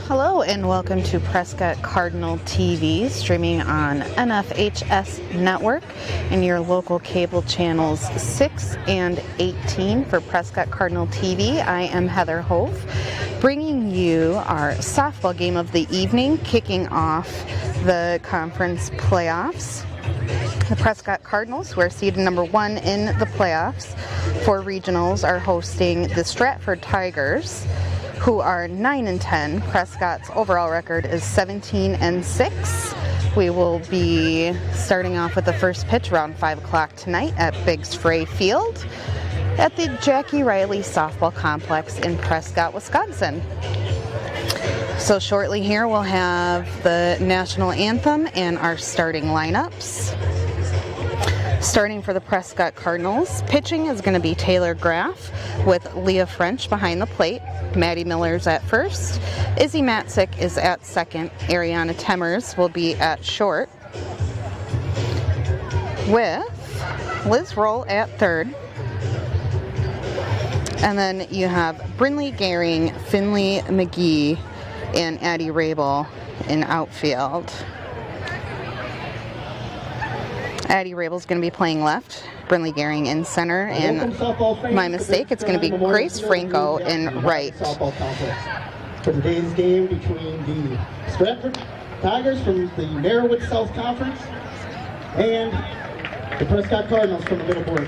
Hello and welcome to Prescott Cardinal TV, streaming on NFHS Network and your local cable channels 6 and 18 for Prescott Cardinal TV. I am Heather Hove, bringing you our softball game of the evening, kicking off the conference playoffs. The Prescott Cardinals, who are seeded number 1 in the playoffs for regionals, are hosting the Stratford Tigers, who are 9-10. Prescott's overall record is 17-6. We will be starting off with the first pitch around 5 o'clock tonight at Big Spray Field at the Jackie Riley Softball Complex in Prescott, Wisconsin. So shortly here we'll have the national anthem and our starting lineups. Starting for the Prescott Cardinals, pitching is going to be Taylor Graff with Leah French behind the plate. Maddie Miller's at first. Izzy Matzik is at second. Ariana Temmers will be at short, with Liz Roll at third. And then you have Brinley Gehring, Finley McGee, and Addie Rabel in outfield. Addie Rabel's going to be playing left, Brinley Gehring in center, and my mistake, it's going to be Grace Franco in right. For today's game between the Stratford Tigers from the Narrowwood South Conference and the Prescott Cardinals from the Middle Border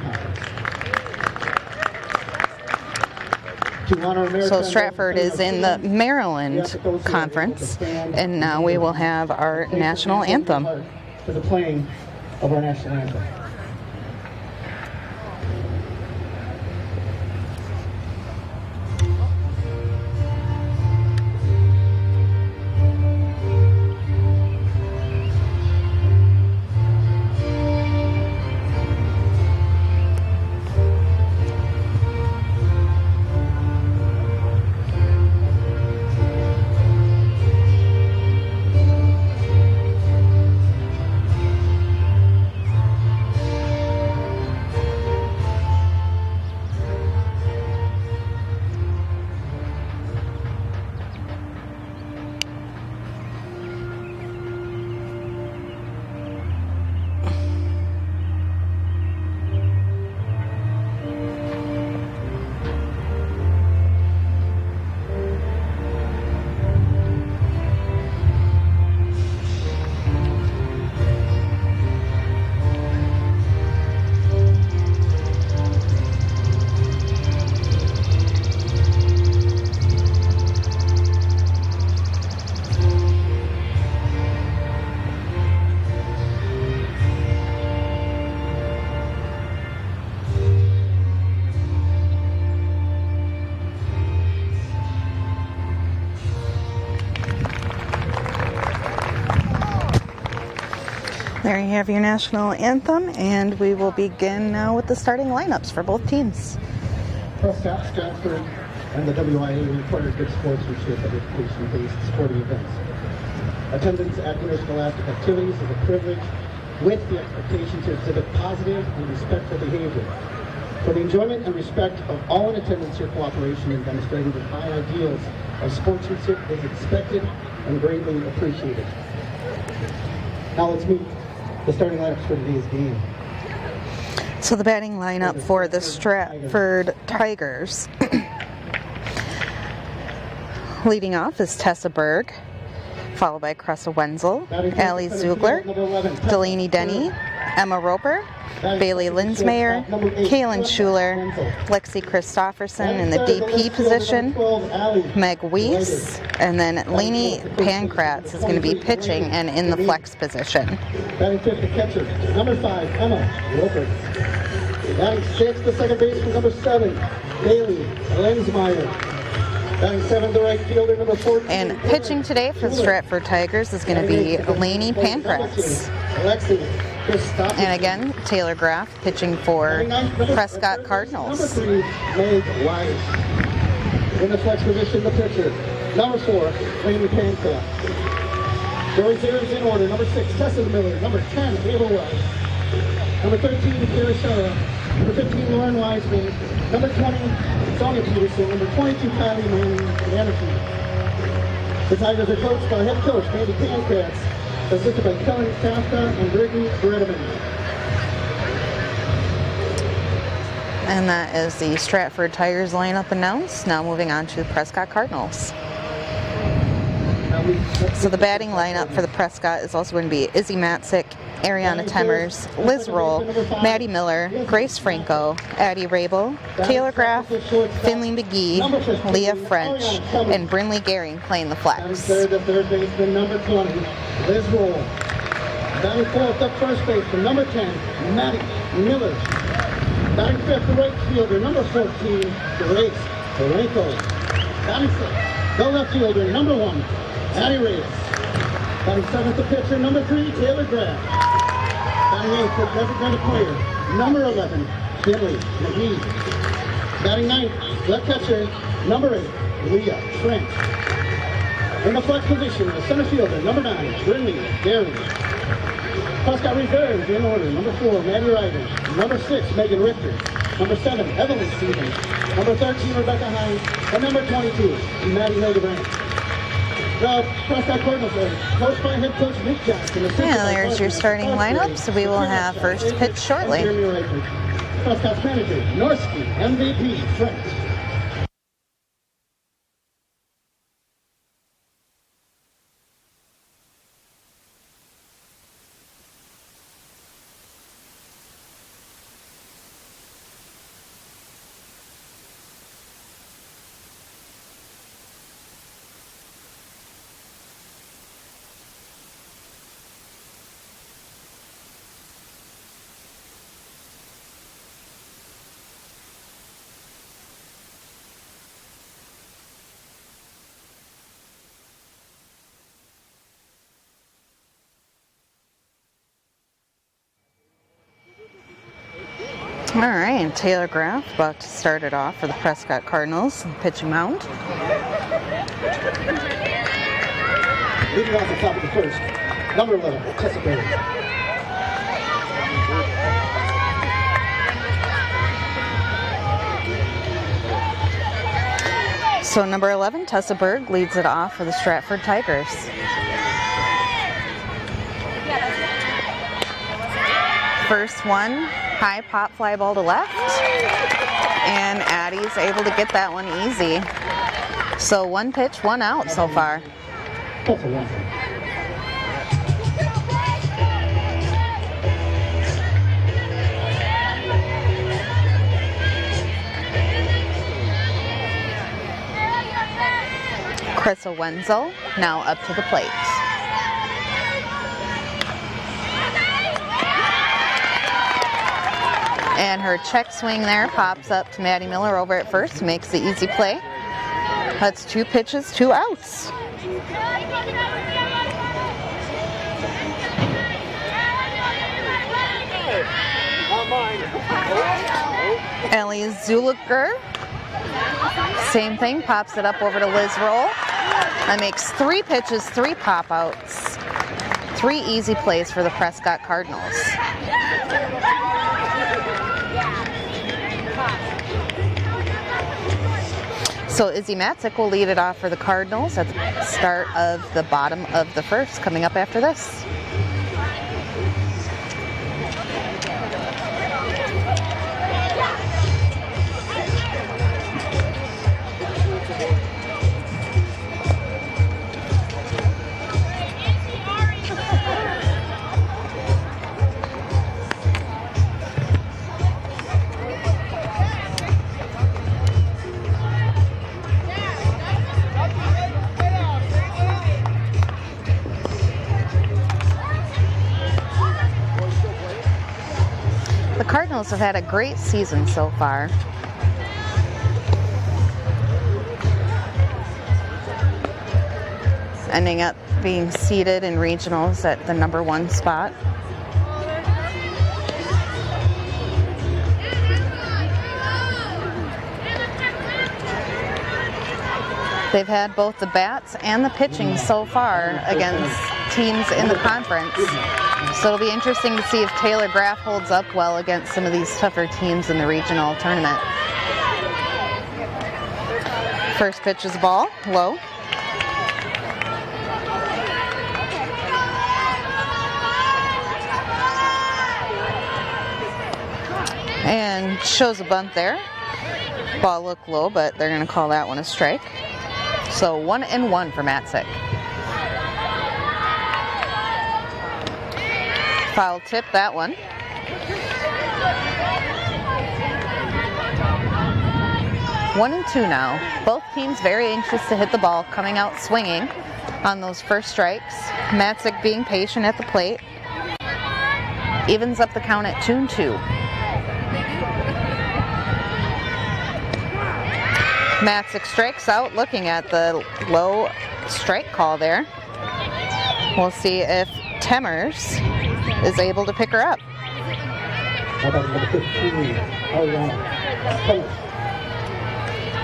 Conference. So Stratford is in the Maryland Conference, and now we will have our national anthem. For the playing of our national anthem. There you have your national anthem, and we will begin now with the starting lineups for both teams. Prescott, Stratford, and the WIA require good sportsmanship at education-based sporting events. Attendance at interscholastic activities is a privilege with the expectation to exhibit positive and respectful behavior. For the enjoyment and respect of all in attendance, your cooperation in demonstrating the high ideals of sportsmanship is expected and greatly appreciated. Now let's meet the starting lineups for today's game. So the batting lineup for the Stratford Tigers. Leading off is Tessa Berg, followed by Cressa Wenzel, Allie Zugler, Delaney Denny, Emma Roper, Bailey Linsmeyer, Kaylin Schuler, Lexi Christofferson in the DP position, Meg Weiss, and then Lainey Pankratz is going to be pitching and in the flex position. Batting fifth, the catcher, number 5, Emma Roper. Batting sixth, the second baseman, number 7, Bailey Linsmeyer. Batting seventh, the right fielder, number 14. And pitching today for the Stratford Tigers is going to be Lainey Pankratz. And again, Taylor Graff pitching for Prescott Cardinals. Number 3, Meg Weiss. In the flex position, the pitcher, number 4, Lainey Pankratz. The reserves in order, number 6, Tessa Miller, number 10, Ava Wells, number 13, Kira Shara, number 15, Lauren Wiseman, number 20, Sonia Peterson, number 22, Kylie Manning, Anderson. The Tigers are coached by head coach Andy Pankratz, assisted by Kellen Kafka and Brittany Bredeman. And that is the Stratford Tigers lineup announced. Now moving on to the Prescott Cardinals. So the batting lineup for the Prescott is also going to be Izzy Matzik, Ariana Temmers, Liz Roll, Maddie Miller, Grace Franco, Addie Rabel, Taylor Graff, Finley McGee, Leah French, and Brinley Gehring playing the flex. Third baseman, number 20, Liz Roll. Batting fourth up first baseman, number 10, Maddie Miller. Batting fifth, the right fielder, number 14, Grace Franco. Batting sixth, the left fielder, number 1, Addie Rabel. Batting seventh, the pitcher, number 3, Taylor Graff. Batting eighth, the designated player, number 11, Finley McGee. Batting ninth, the catcher, number 8, Leah French. In the flex position, the center fielder, number 9, Brinley Gehring. Prescott reserves in order, number 4, Maddie Ryder. Number 6, Megan Richter. Number 7, Evelyn Stevens. Number 13, Rebecca Hines. And number 22, Maddie Hildebrand. The Prescott Cardinals are coached by head coach Nick Jackson. And there's your starting lineup, so we will have first pitch shortly. Prescott's manager, Norski, MVP, French. All right, Taylor Graff about to start it off for the Prescott Cardinals. Pitching mound. Leading off the top of the first, number 11, Tessa Berry. So number 11, Tessa Berg, leads it off for the Stratford Tigers. First one, high pop fly ball to left. And Addie's able to get that one easy. So one pitch, one out so far. That's a one. Krissa Wenzel now up to the plate. And her check swing there pops up to Maddie Miller over at first, makes the easy play. That's 2 pitches, 2 outs. Ellie Zuliker, same thing, pops it up over to Liz Roll. That makes 3 pitches, 3 pop outs. 3 easy plays for the Prescott Cardinals. So Izzy Matzik will lead it off for the Cardinals at the start of the bottom of the first, coming up after this. Cardinals have had a great season so far. Ending up being seeded in regionals at the number 1 spot. They've had both the bats and the pitching so far against teams in the conference. So it'll be interesting to see if Taylor Graff holds up well against some of these tougher teams in the regional tournament. First pitch is a ball, low. And shows a bunt there. Ball looked low, but they're going to call that one a strike. So 1-1 for Matzik. Foul tip, that one. One and two now. Both teams very anxious to hit the ball, coming out swinging on those first strikes. Matzik being patient at the plate. Evens up the count at 2-2. Matzik strikes out, looking at the low strike call there. We'll see if Temmers is able to pick her up.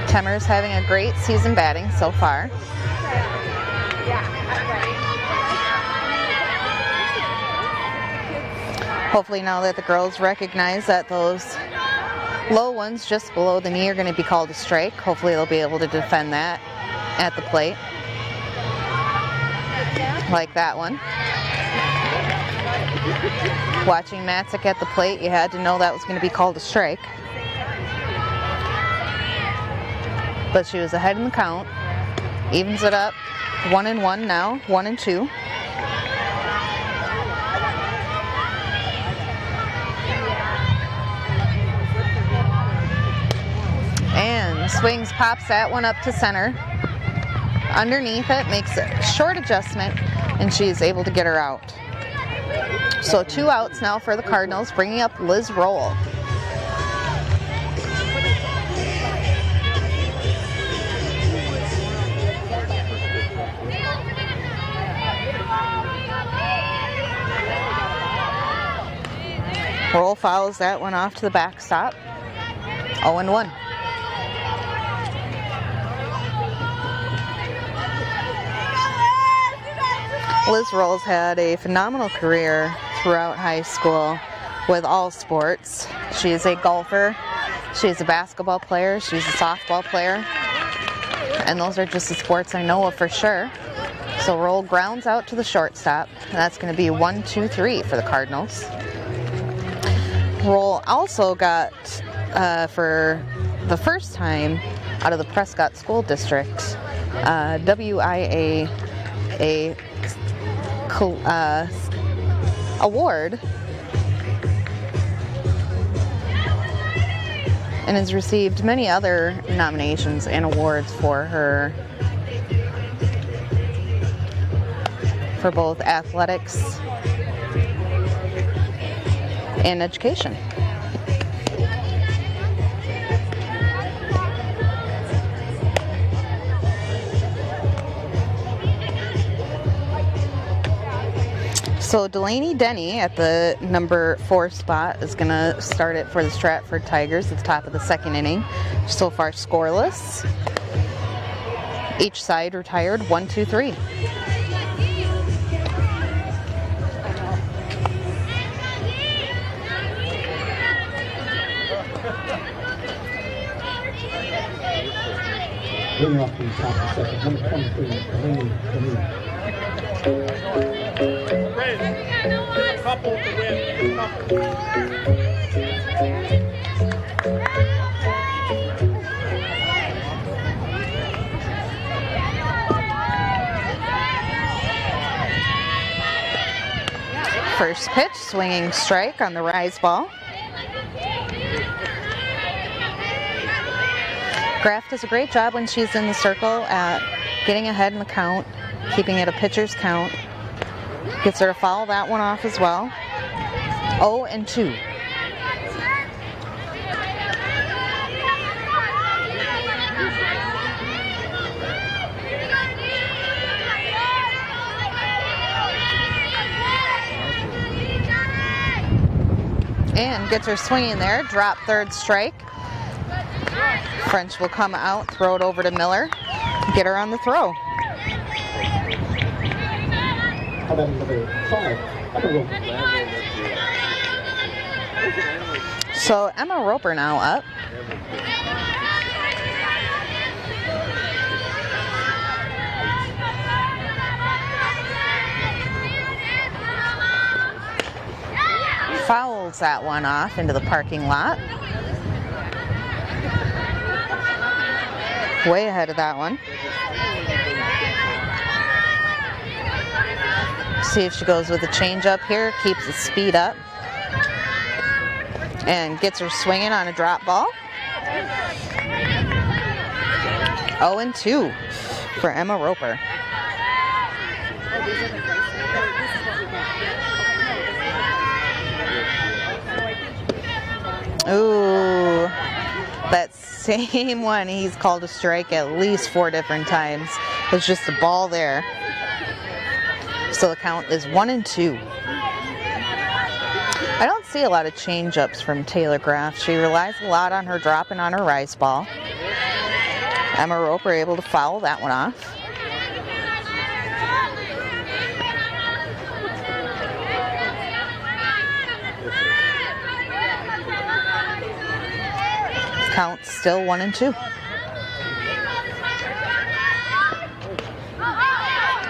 Temmers having a great season batting so far. Hopefully now that the girls recognize that those low ones just below the knee are going to be called a strike, hopefully they'll be able to defend that at the plate. Like that one. Watching Matzik at the plate, you had to know that was going to be called a strike. But she was ahead in the count. Evens it up. 1-1 now. 1-2. And swings, pops that one up to center. Underneath it, makes a short adjustment, and she's able to get her out. So 2 outs now for the Cardinals, bringing up Liz Roll. Roll fouls that one off to the backstop. 0-1. Liz Roll's had a phenomenal career throughout high school with all sports. She is a golfer, she's a basketball player, she's a softball player, and those are just the sports I know of for sure. So Roll grounds out to the shortstop, and that's going to be 1-2-3 for the Cardinals. Roll also got, for the first time out of the Prescott School District, WIA award, and has received many other nominations and awards for her, for both athletics and education. So Delaney Denny at the number 4 spot is going to start it for the Stratford Tigers at the top of the second inning. So far scoreless. Each side retired 1-2-3. Leading off the top of the second, number 23, Delaney Denny. First pitch, swinging strike on the rise ball. Graff does a great job when she's in the circle at getting ahead in the count, keeping it a pitcher's count. Gets her to foul that one off as well. 0-2. And gets her swinging there. Drop third strike. French will come out, throw it over to Miller. Get her on the throw. How about number 5, Emma Roper? So Emma Roper now up. Fouls that one off into the parking lot. Way ahead of that one. See if she goes with a changeup here, keeps the speed up, and gets her swinging on a drop ball. 0-2 for Emma Roper. Ooh, that same one he's called a strike at least 4 different times. There's just the ball there. So the count is 1-2. I don't see a lot of change-ups from Taylor Graff. She relies a lot on her drop and on her rise ball. Emma Roper able to foul that one off. Count still 1-2.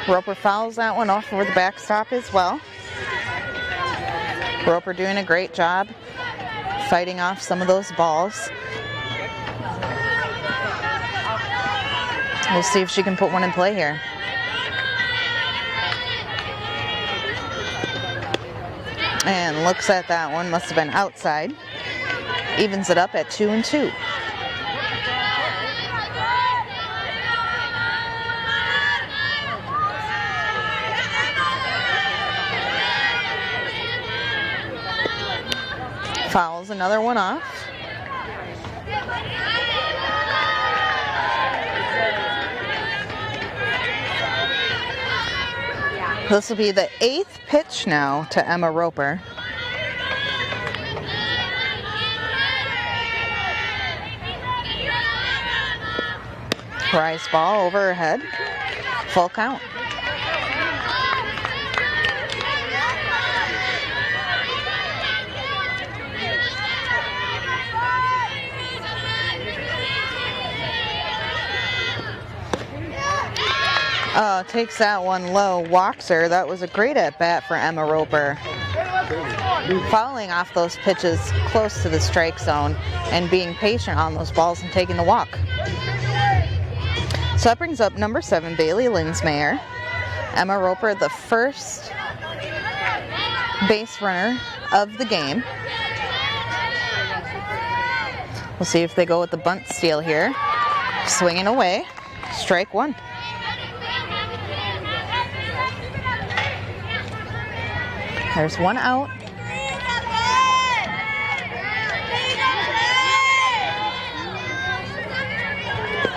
Roper fouls that one off over the backstop as well. Roper doing a great job fighting off some of those balls. We'll see if she can put one in play here. And looks at that one, must have been outside. Evens it up at 2-2. Fouls another one off. This will be the 8th pitch now to Emma Roper. Rise ball over her head. Full count. Takes that one low, walks her. That was a great at-bat for Emma Roper. Fouling off those pitches close to the strike zone and being patient on those balls and taking the walk. So that brings up number 7, Bailey Linsmeyer. Emma Roper, the first base runner of the game. We'll see if they go with the bunt steal here. Swinging away, strike 1. There's 1 out.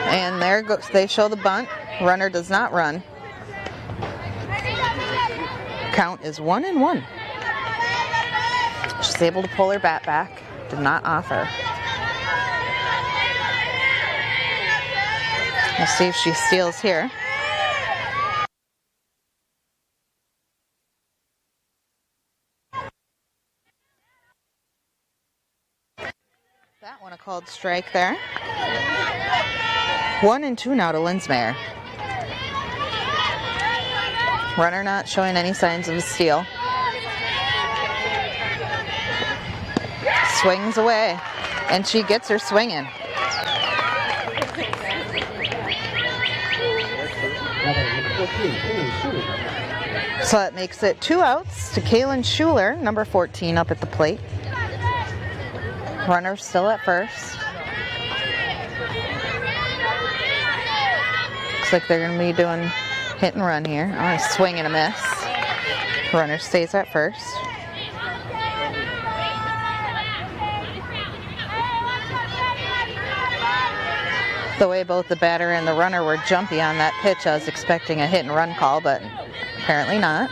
And there goes, they show the bunt. Runner does not run. Count is 1-1. She's able to pull her bat back. Did not offer. We'll see if she steals here. That one a called strike there. 1-2 now to Linsmeyer. Runner not showing any signs of a steal. Swings away, and she gets her swinging. So that makes it 2 outs to Kaylin Schuler, number 14, up at the plate. Runner still at first. Looks like they're going to be doing hit and run here. Oh, a swing and a miss. Runner stays at first. The way both the batter and the runner were jumpy on that pitch, I was expecting a hit and run call, but apparently not.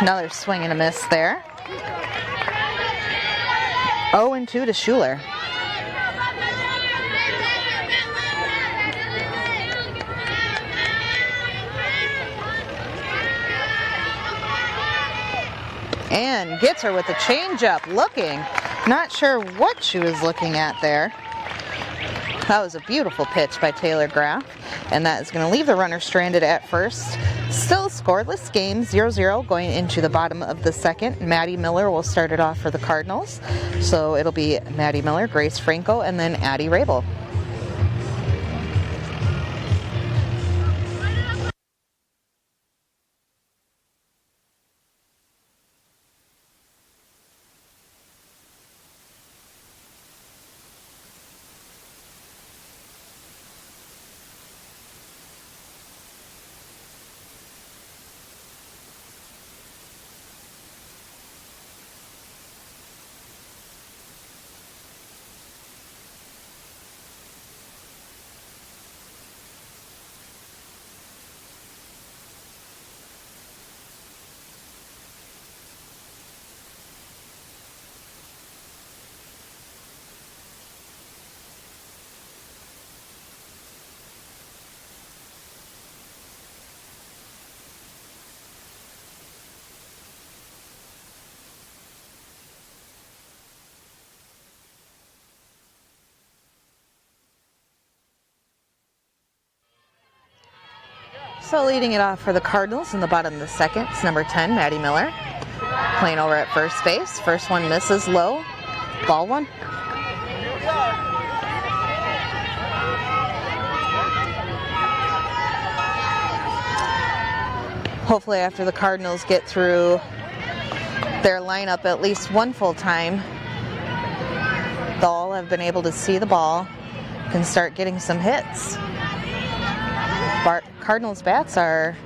Another swing and a miss there. 0-2 to Schuler. And gets her with the changeup, looking. Not sure what she was looking at there. That was a beautiful pitch by Taylor Graff, and that is going to leave the runner stranded at first. Still scoreless game, 0-0 going into the bottom of the second. Maddie Miller will start it off for the Cardinals. So it'll be Maddie Miller, Grace Franco, and then Addie Rabel. So leading it off for the Cardinals in the bottom of the second, it's number 10, Maddie Miller. Playing over at first base. First one misses low. Ball one. Hopefully after the Cardinals get through their lineup at least one full time, they'll all have been able to see the ball, can start getting some hits. Cardinals bats are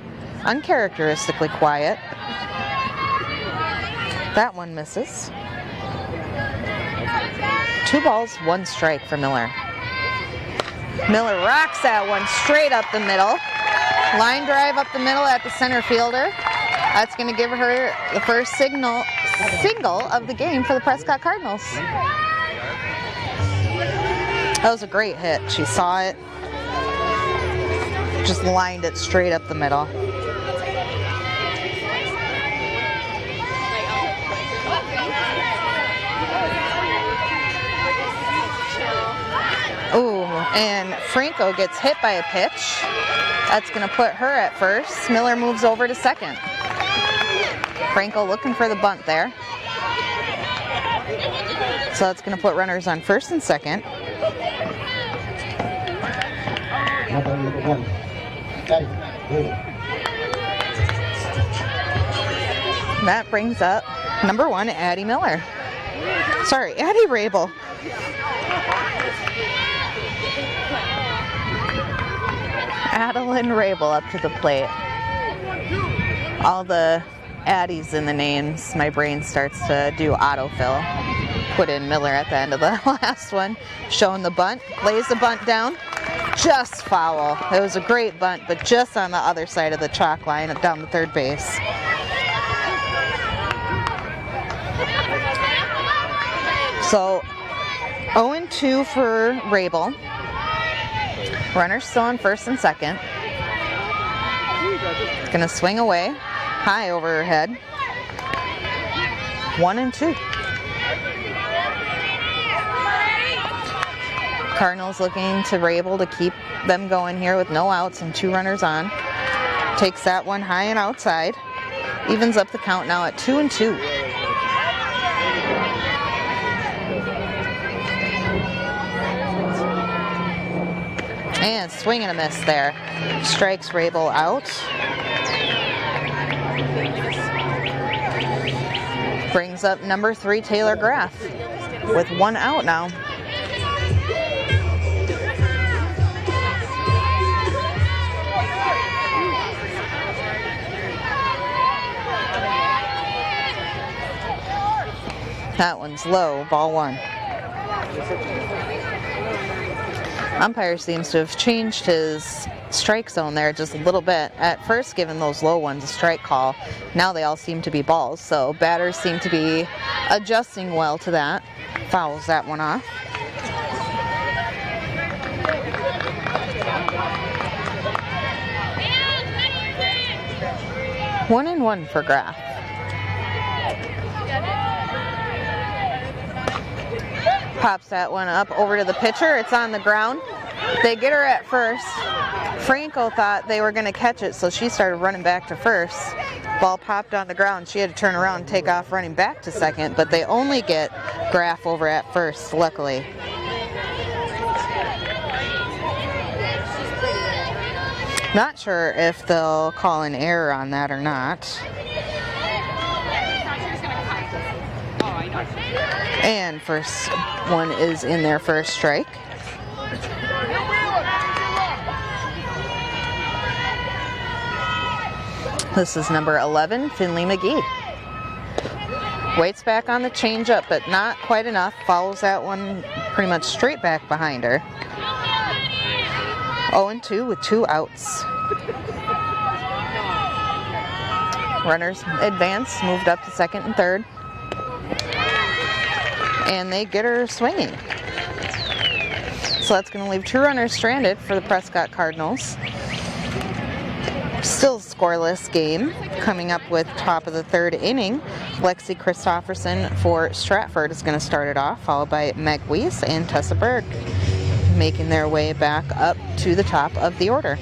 uncharacteristically quiet. That one misses. 2 balls, 1 strike for Miller. Miller rocks that one straight up the middle. Line drive up the middle at the center fielder. That's going to give her the first single of the game for the Prescott Cardinals. That was a great hit. She saw it. Just lined it straight up the middle. Ooh, and Franco gets hit by a pitch. That's going to put her at first. Miller moves over to second. Franco looking for the bunt there. So that's going to put runners on first and second. Number 1. That brings up number 1, Addie Miller. Sorry, Addie Rabel. Adeline Rabel up to the plate. All the Addies in the names, my brain starts to do autofill. Put in Miller at the end of the last one. Showing the bunt, lays the bunt down. Just foul. It was a great bunt, but just on the other side of the chalk line down the third base. So 0-2 for Rabel. Runner still on first and second. Gonna swing away, high over her head. 1-2. Cardinals looking to Rabel to keep them going here with no outs and 2 runners on. Takes that one high and outside. Evens up the count now at 2-2. And swing and a miss there. Strikes Rabel out. Brings up number 3, Taylor Graff, with 1 out now. That one's low, ball 1. Umpire seems to have changed his strike zone there just a little bit. At first, given those low ones a strike call. Now they all seem to be balls, so batters seem to be adjusting well to that. Fouls that one off. One and one for Graff. Pops that one up over to the pitcher. It's on the ground. They get her at first. Franco thought they were going to catch it, so she started running back to first. Ball popped on the ground. She had to turn around and take off running back to second, but they only get Graff over at first, luckily. Not sure if they'll call an error on that or not. And first one is in their first strike. This is number 11, Finley McGee. Waits back on the changeup, but not quite enough. Follows that one pretty much straight back behind her. 0-2 with 2 outs. Runners advance, moved up to second and third. And they get her swinging. So that's going to leave 2 runners stranded for the Prescott Cardinals. Still scoreless game. Coming up with top of the third inning, Lexi Christopherson for Stratford is going to start it off, followed by Meg Weiss and Tessa Berg, making their way back up to the top of the order.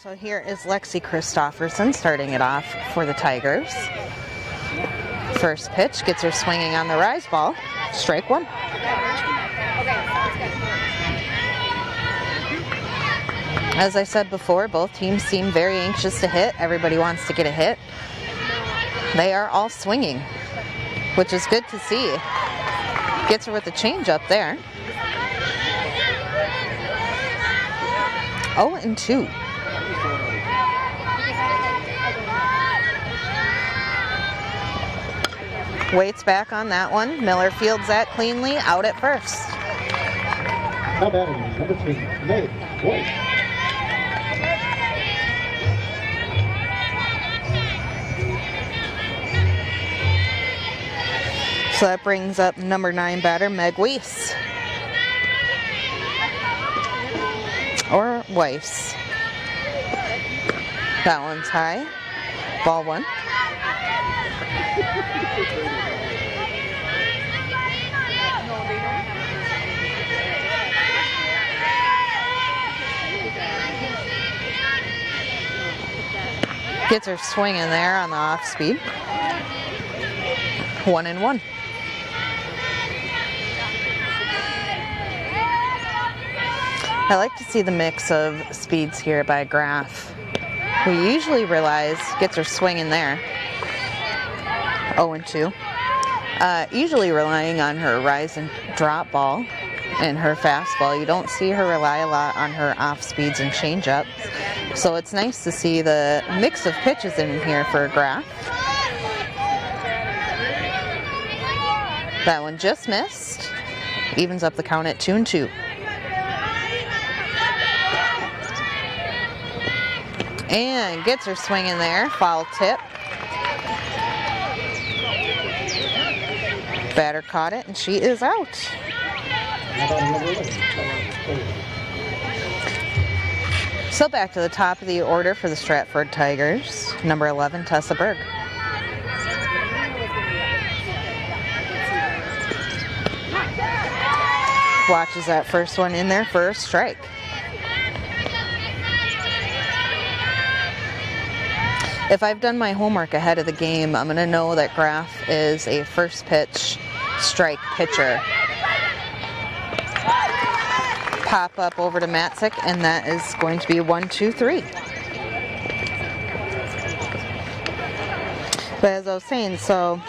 So here is Lexi Christopherson starting it off for the Tigers. First pitch gets her swinging on the rise ball. Strike one. As I said before, both teams seem very anxious to hit. Everybody wants to get a hit. They are all swinging, which is good to see. Gets her with the changeup there. 0-2. Waits back on that one. Miller fields that cleanly, out at first. Now batting is number 3, Meg Weiss. So that brings up number 9 batter, Meg Weiss. Or Weiss. That one's high. Ball one. Gets her swinging there on the off speed. 1-1. I like to see the mix of speeds here by Graff, who usually relies, gets her swinging there. 0-2. Usually relying on her rise and drop ball and her fastball. You don't see her rely a lot on her off speeds and changeups. So it's nice to see the mix of pitches in here for Graff. That one just missed. Evens up the count at 2-2. And gets her swinging there. Foul tip. Batter caught it, and she is out. So back to the top of the order for the Stratford Tigers. Number 11, Tessa Berg. watches that first one in there for a strike. If I've done my homework ahead of the game, I'm going to know that Graf is a first pitch strike pitcher. Pop up over to Matzik, and that is going to be 1-2-3. But as I was saying, so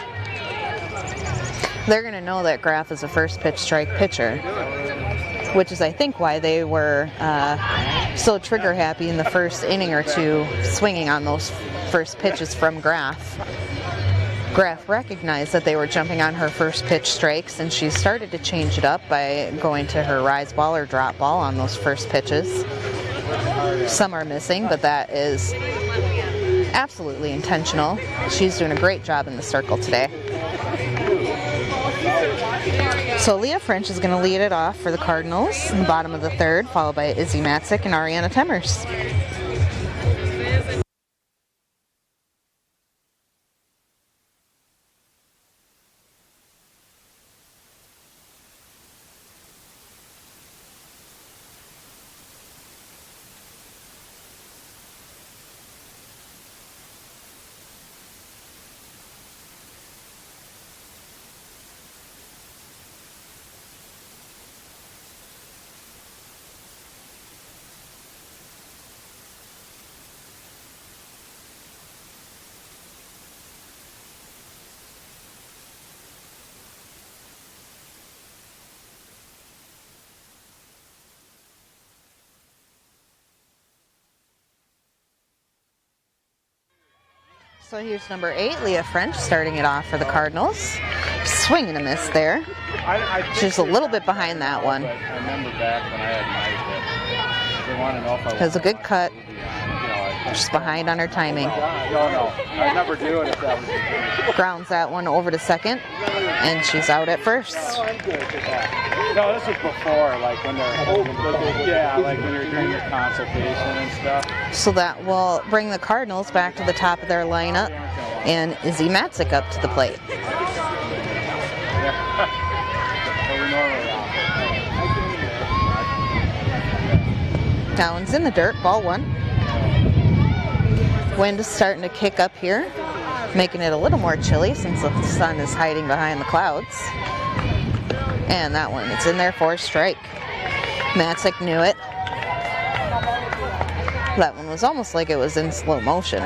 they're going to know that Graf is a first pitch strike pitcher, which is, I think, why they were so trigger happy in the first inning or two, swinging on those first pitches from Graf. Graf recognized that they were jumping on her first pitch strikes, and she started to change it up by going to her rise ball or drop ball on those first pitches. Some are missing, but that is absolutely intentional. She's doing a great job in the circle today. So Leah French is going to lead it off for the Cardinals in the bottom of the third, followed by Izzy Matzik and Ariana Temmers. So here's number 8, Leah French, starting it off for the Cardinals. Swing and a miss there. Just a little bit behind that one. I remember back when I had my, they want to know if I Has a good cut. Just behind on her timing. No, I never do it if that was the case. Grounds that one over to second, and she's out at first. No, this was before, like when they're, like when you're doing your consultation and stuff. So that will bring the Cardinals back to the top of their lineup, and Izzy Matzik up to the plate. That one's in the dirt, ball one. Wind is starting to kick up here, making it a little more chilly since the sun is hiding behind the clouds. And that one, it's in there for a strike. Matzik knew it. That one was almost like it was in slow motion.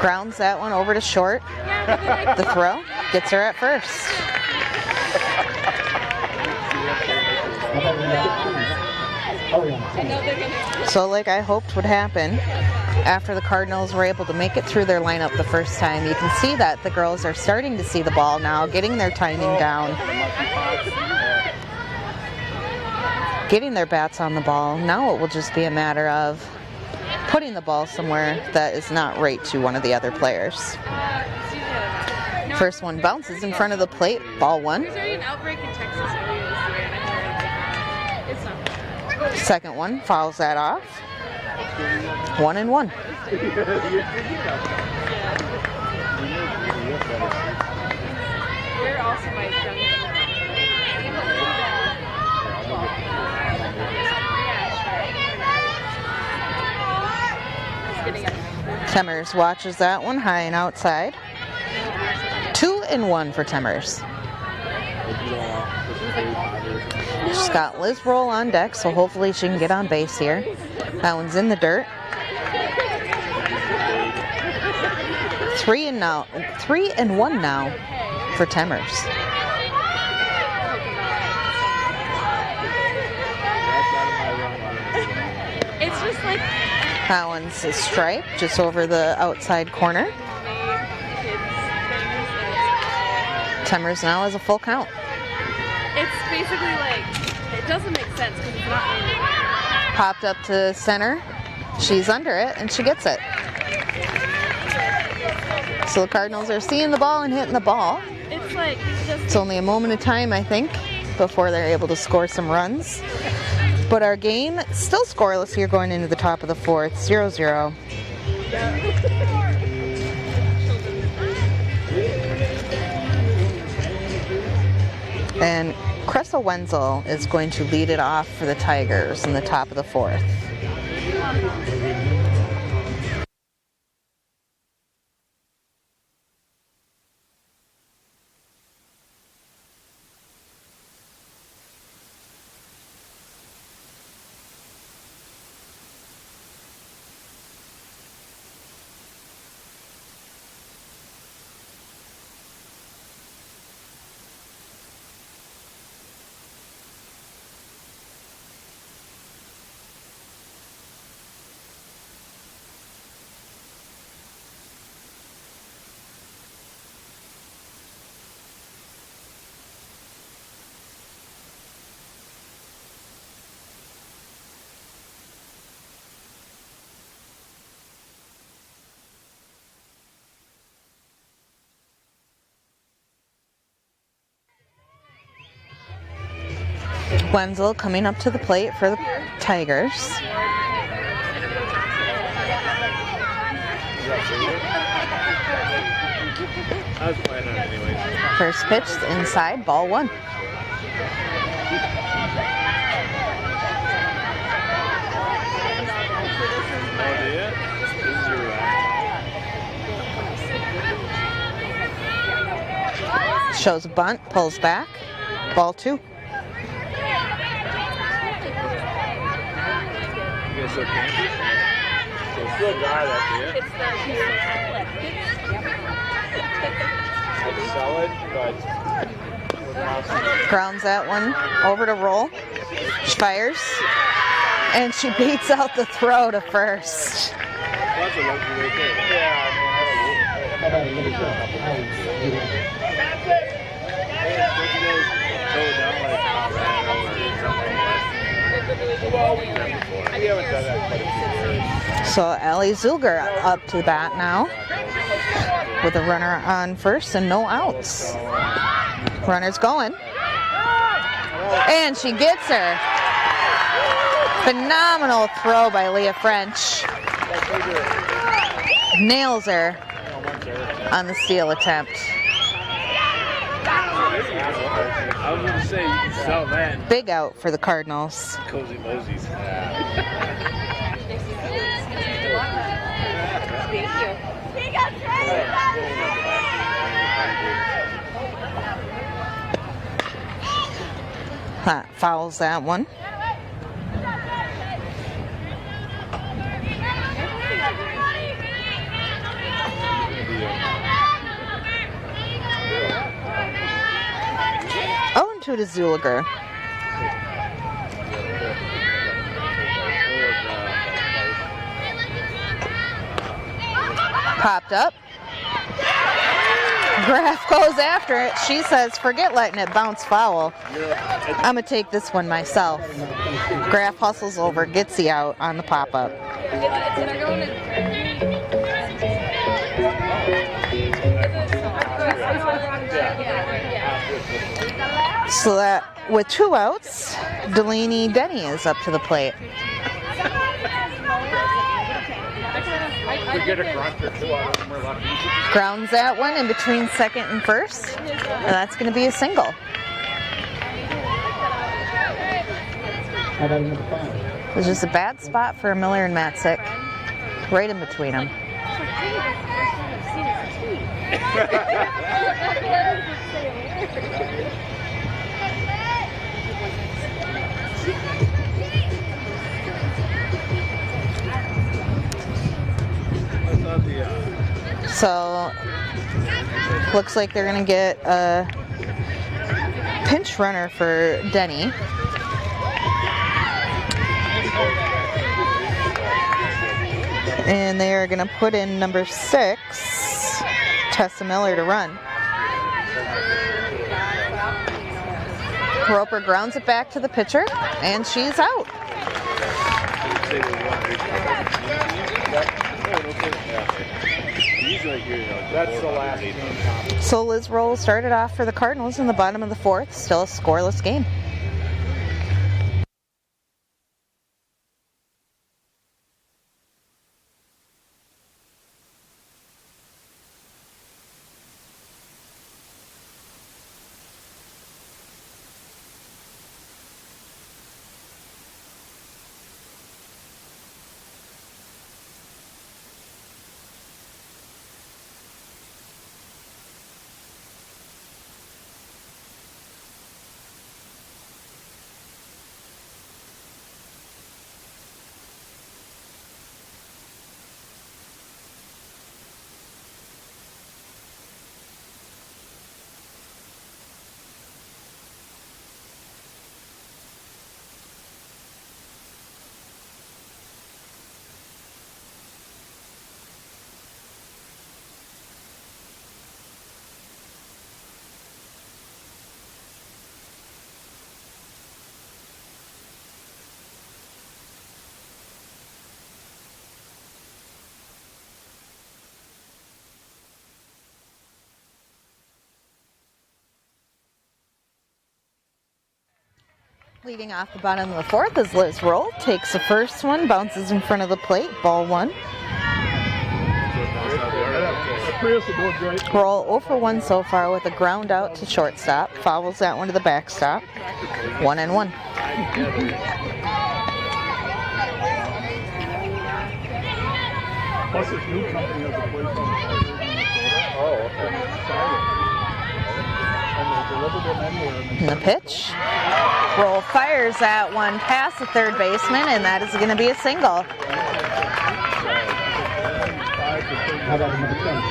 Grounds that one over to short. The throw gets her at first. So like I hoped would happen, after the Cardinals were able to make it through their lineup the first time, you can see that the girls are starting to see the ball now, getting their timing down, getting their bats on the ball. Now it will just be a matter of putting the ball somewhere that is not right to one of the other players. First one bounces in front of the plate, ball one. Second one fouls that off. 1-1. Temmers watches that one high and outside. 2-1 for Temmers. She's got Liz Roll on deck, so hopefully she can get on base here. That one's in the dirt. 3-1 now for Temmers. It's just like That one's a strike just over the outside corner. Temmers now has a full count. it's basically like it doesn't make sense because it's not really. Popped up to center. She's under it, and she gets it. So the Cardinals are seeing the ball and hitting the ball. It's like It's only a moment of time, I think, before they're able to score some runs. But our game still scoreless here going into the top of the fourth, 0-0. Wenzel is going to lead it off for the Tigers in the top of the fourth. Wenzel coming up to the plate for the Tigers. I was planning on it anyways. First pitch inside, ball one. Oh, yeah? This is your Shows a bunt, pulls back, ball two. You guys still camping? So it's still dry that, yeah? It's the It's solid, but Grounds that one over to roll. She fires. And she beats out the throw to first. that's a lucky right there. Yeah, How about a little bit? We haven't done that quite a few years. So Allie Zulger up to the bat now with a runner on first and no outs. Runner's going. And she gets her. Phenomenal throw by Leah French. Nails her on the steal attempt. I was going to say, you can sell that. Big out for the Cardinals. Cozy Mosies. Fouls that one. Oh, and two to Zulger. Popped up. Graf goes after it. She says, forget letting it bounce foul. I'm going to take this one myself. Graf hustles over, gets the out on the pop-up. So that with two outs, Delaney Denny is up to the plate. We get a grunt or two out of them, we're lucky. Grounds that one in between second and first. And that's going to be a single. How about number 5? It was just a bad spot for Miller and Matzik. Right in between them. So, looks like they're going to get a pinch runner for Denny. And they are going to put in number 6, Tessa Miller, to run. Roper grounds it back to the pitcher, and she's out. That's the last game. So Liz Roll started off for the Cardinals in the bottom of the fourth, still a scoreless game. Leading off the bottom of the fourth is Liz Roll. Takes the first one, bounces in front of the plate, ball one. Roll 0 for 1 so far with a ground out to shortstop. Fouls that one to the backstop. 1-1. Plus this new company has a place on the And the pitch. Roll fires that one past the third baseman, and that is going to be a single. How about number 10?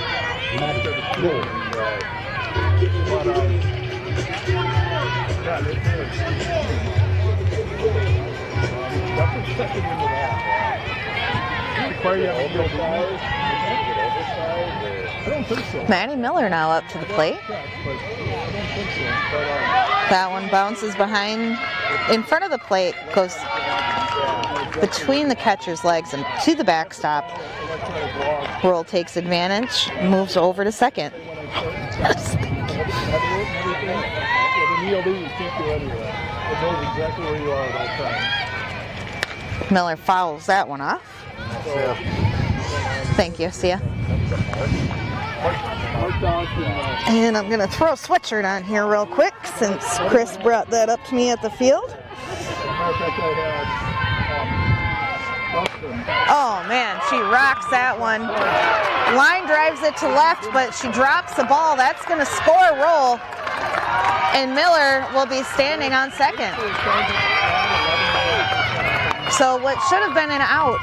Maddie Miller now up to the plate. That one bounces behind, in front of the plate, goes between the catcher's legs and to the backstop. Roll takes advantage, moves over to second. Miller fouls that one off. Thank you, see ya. And I'm going to throw a sweatshirt on here real quick since Chris brought that up to me at the field. Oh man, she rocks that one. Line drives it to left, but she drops the ball. That's going to score Roll. And Miller will be standing on second. So what should have been an out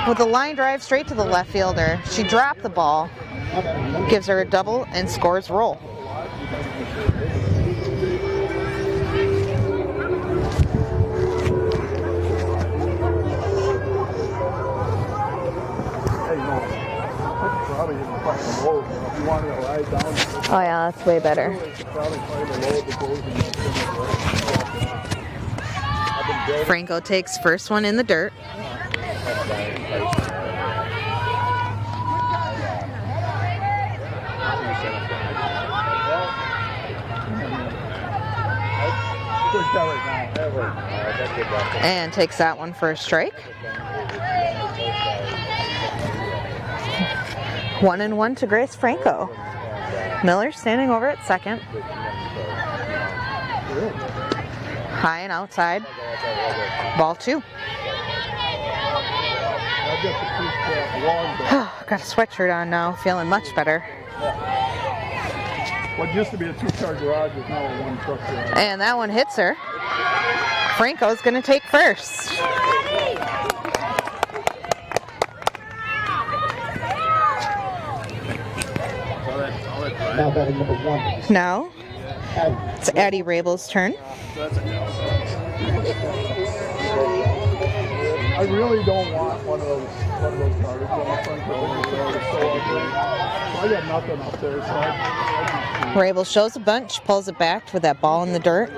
with a line drive straight to the left fielder, she dropped the ball, gives her a double, and scores Roll. Oh yeah, that's way better. Franco takes first one in the dirt. And takes that one for a strike. 1-1 to Grace Franco. Miller standing over at second. High and outside. Ball 2. Got a sweatshirt on now, feeling much better. What used to be a 2-car garage is now a 1-truck garage. And that one hits her. Franco's going to take first. Now batting number 1. Now, it's Addie Rabel's turn. I really don't want one of those cars on the front building. So ugly. I got nothing up there. So Rabel shows a bunch, pulls it back with that ball in the dirt.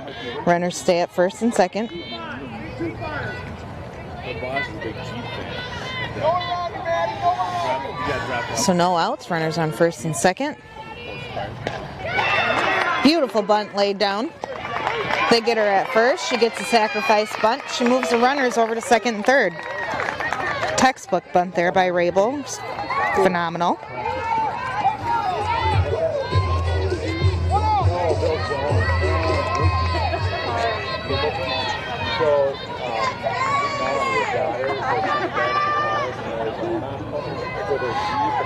Runners stay at first and second. So no outs, runners on first and second. Beautiful bunt laid down. They get her at first. She gets a sacrifice bunt. She moves the runners over to second and third. Textbook bunt there by Rabel. Phenomenal.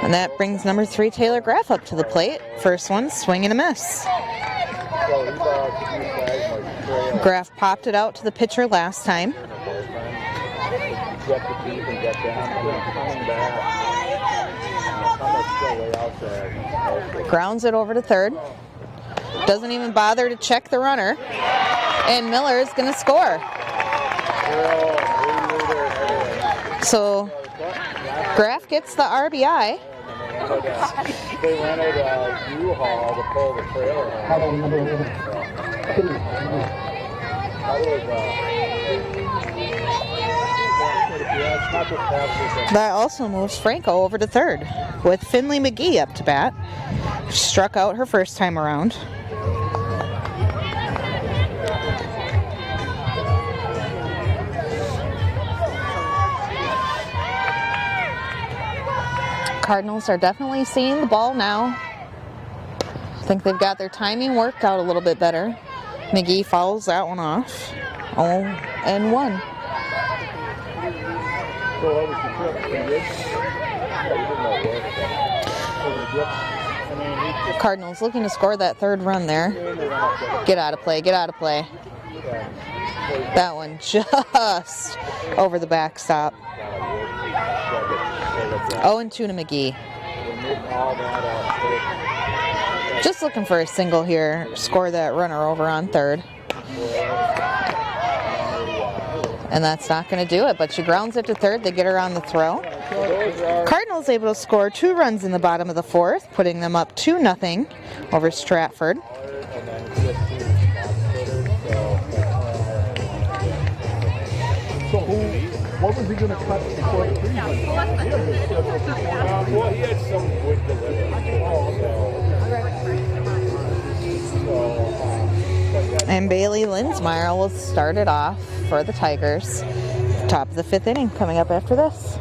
And that brings number 3, Taylor Graff, up to the plate. First one, swing and a miss. Graff popped it out to the pitcher last time. Grounds it over to third. Doesn't even bother to check the runner. And Miller is going to score. So Graff gets the RBI. They rented a U-Haul to pull the trailer. How about number 11? That also moves Franco over to third, with Finley McGee up to bat. Struck out her first time around. Cardinals are definitely seeing the ball now. I think they've got their timing worked out a little bit better. McGee fouls that one off. 0-1. So that was the trip. Cardinals looking to score that third run there. Get out of play, get out of play. That one just over the backstop. 0-2 to McGee. Just looking for a single here. Score that runner over on third. And that's not going to do it, but she grounds it to third. They get her on the throw. Cardinals able to score 2 runs in the bottom of the fourth, putting them up 2-0 over Stratford. So what was he going to cut before the 3 went? Well, he had some wood delivery. And Bailey Linsmeyer will start it off for the Tigers. Top of the 5th inning coming up after this.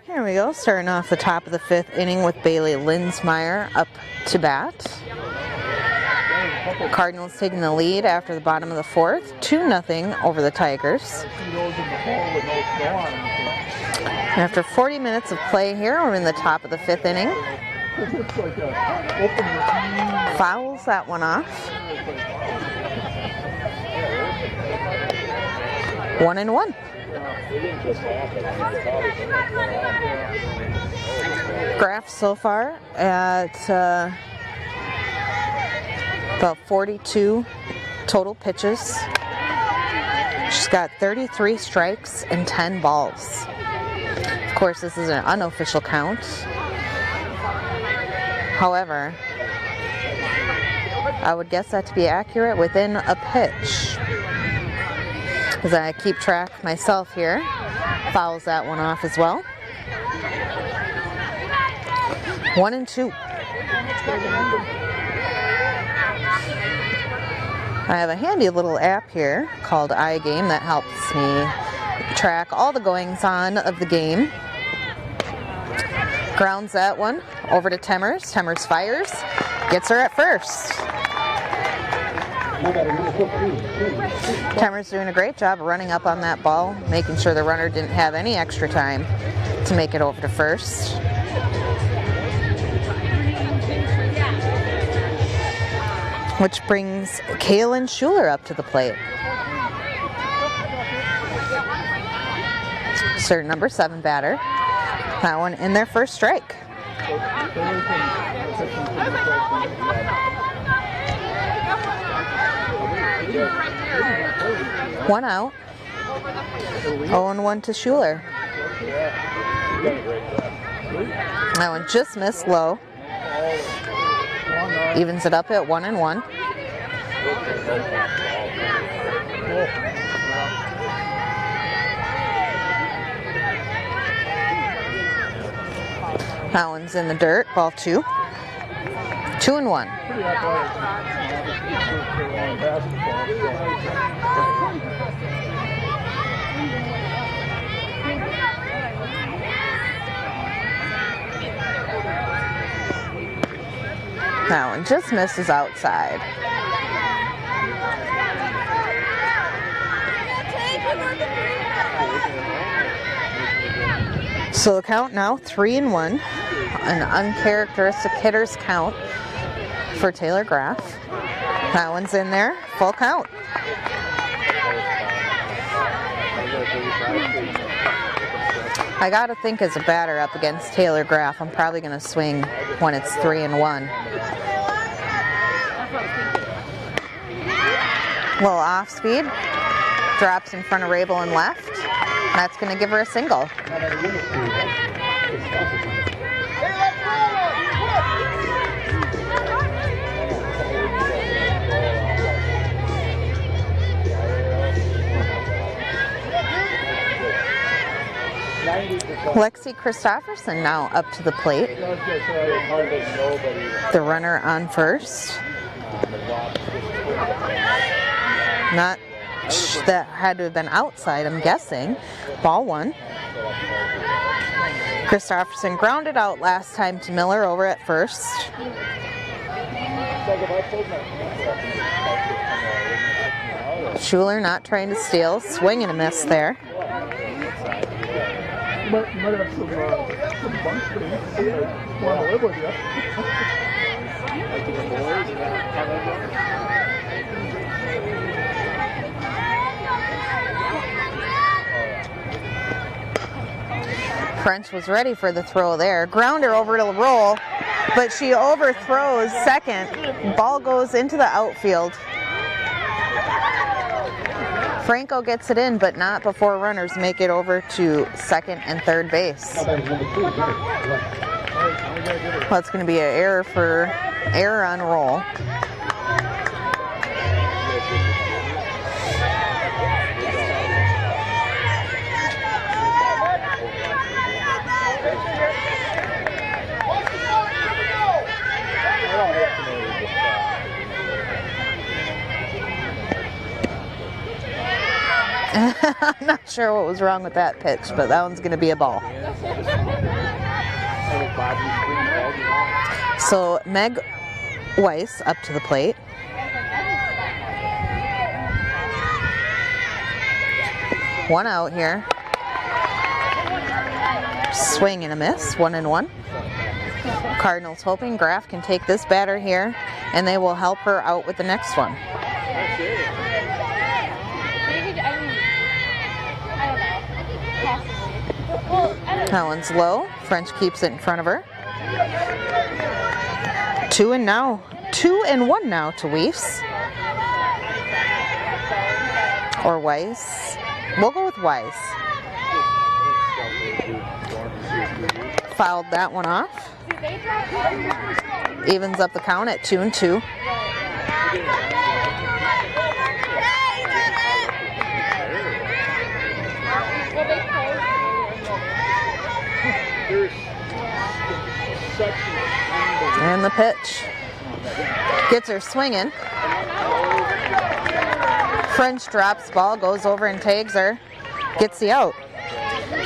Here we go, starting off the top of the 5th inning with Bailey Linsmeyer up to bat. Cardinals taking the lead after the bottom of the 4th, 2-0 over the Tigers. After 40 minutes of play here, we're in the top of the 5th inning. Fouls that one off. 1-1. Graph so far at about 42 total pitches. She's got 33 strikes and 10 balls. Of course, this is an unofficial count. However, I would guess that to be accurate within a pitch. As I keep track myself here, fouls that one off as well. 1-2. I have a handy little app here called iGame that helps me track all the goings-on of the game. Grounds that one over to Temmers. Temmers fires, gets her at first. Temmers doing a great job of running up on that ball, making sure the runner didn't have any extra time to make it over to first. Which brings Kaylin Schuler up to the plate. Certain number 7 batter. That one in their first strike. One out. 0-1 to Schuler. That one just missed low. Evens it up at 1-1. That one's in the dirt. Ball 2. 2-1. That one just misses outside. So the count now 3-1. an uncharacteristic hitter's count for Taylor Graff. That one's in there, full count. I gotta think as a batter up against Taylor Graff, I'm probably gonna swing when it's 3-1. Little off speed, drops in front of Rabel and left. That's gonna give her a single. Lexi Christopherson now up to the plate. The runner on first. Not, that had to have been outside, I'm guessing. Ball one. Christopherson grounded out last time to Miller over at first. Schuler not trying to steal, swing and a miss there. Might have some bunch things. Want to live with you. French was ready for the throw there. Grounder over to the roll, but she overthrows second. Ball goes into the outfield. Franco gets it in, but not before runners make it over to second and third base. Well, it's going to be an error on roll. I'm not sure what was wrong with that pitch, but that one's going to be a ball. So Meg Weiss up to the plate. One out here. Swing and a miss, 1-1. Cardinals hoping Graff can take this batter here, and they will help her out with the next one. That one's low. French keeps it in front of her. 2-1 now to Weiss. Or Weiss. We'll go with Weiss. Fouled that one off. Evens up the count at 2-2. And the pitch. Gets her swinging. French drops ball, goes over and tags her. Gets the out.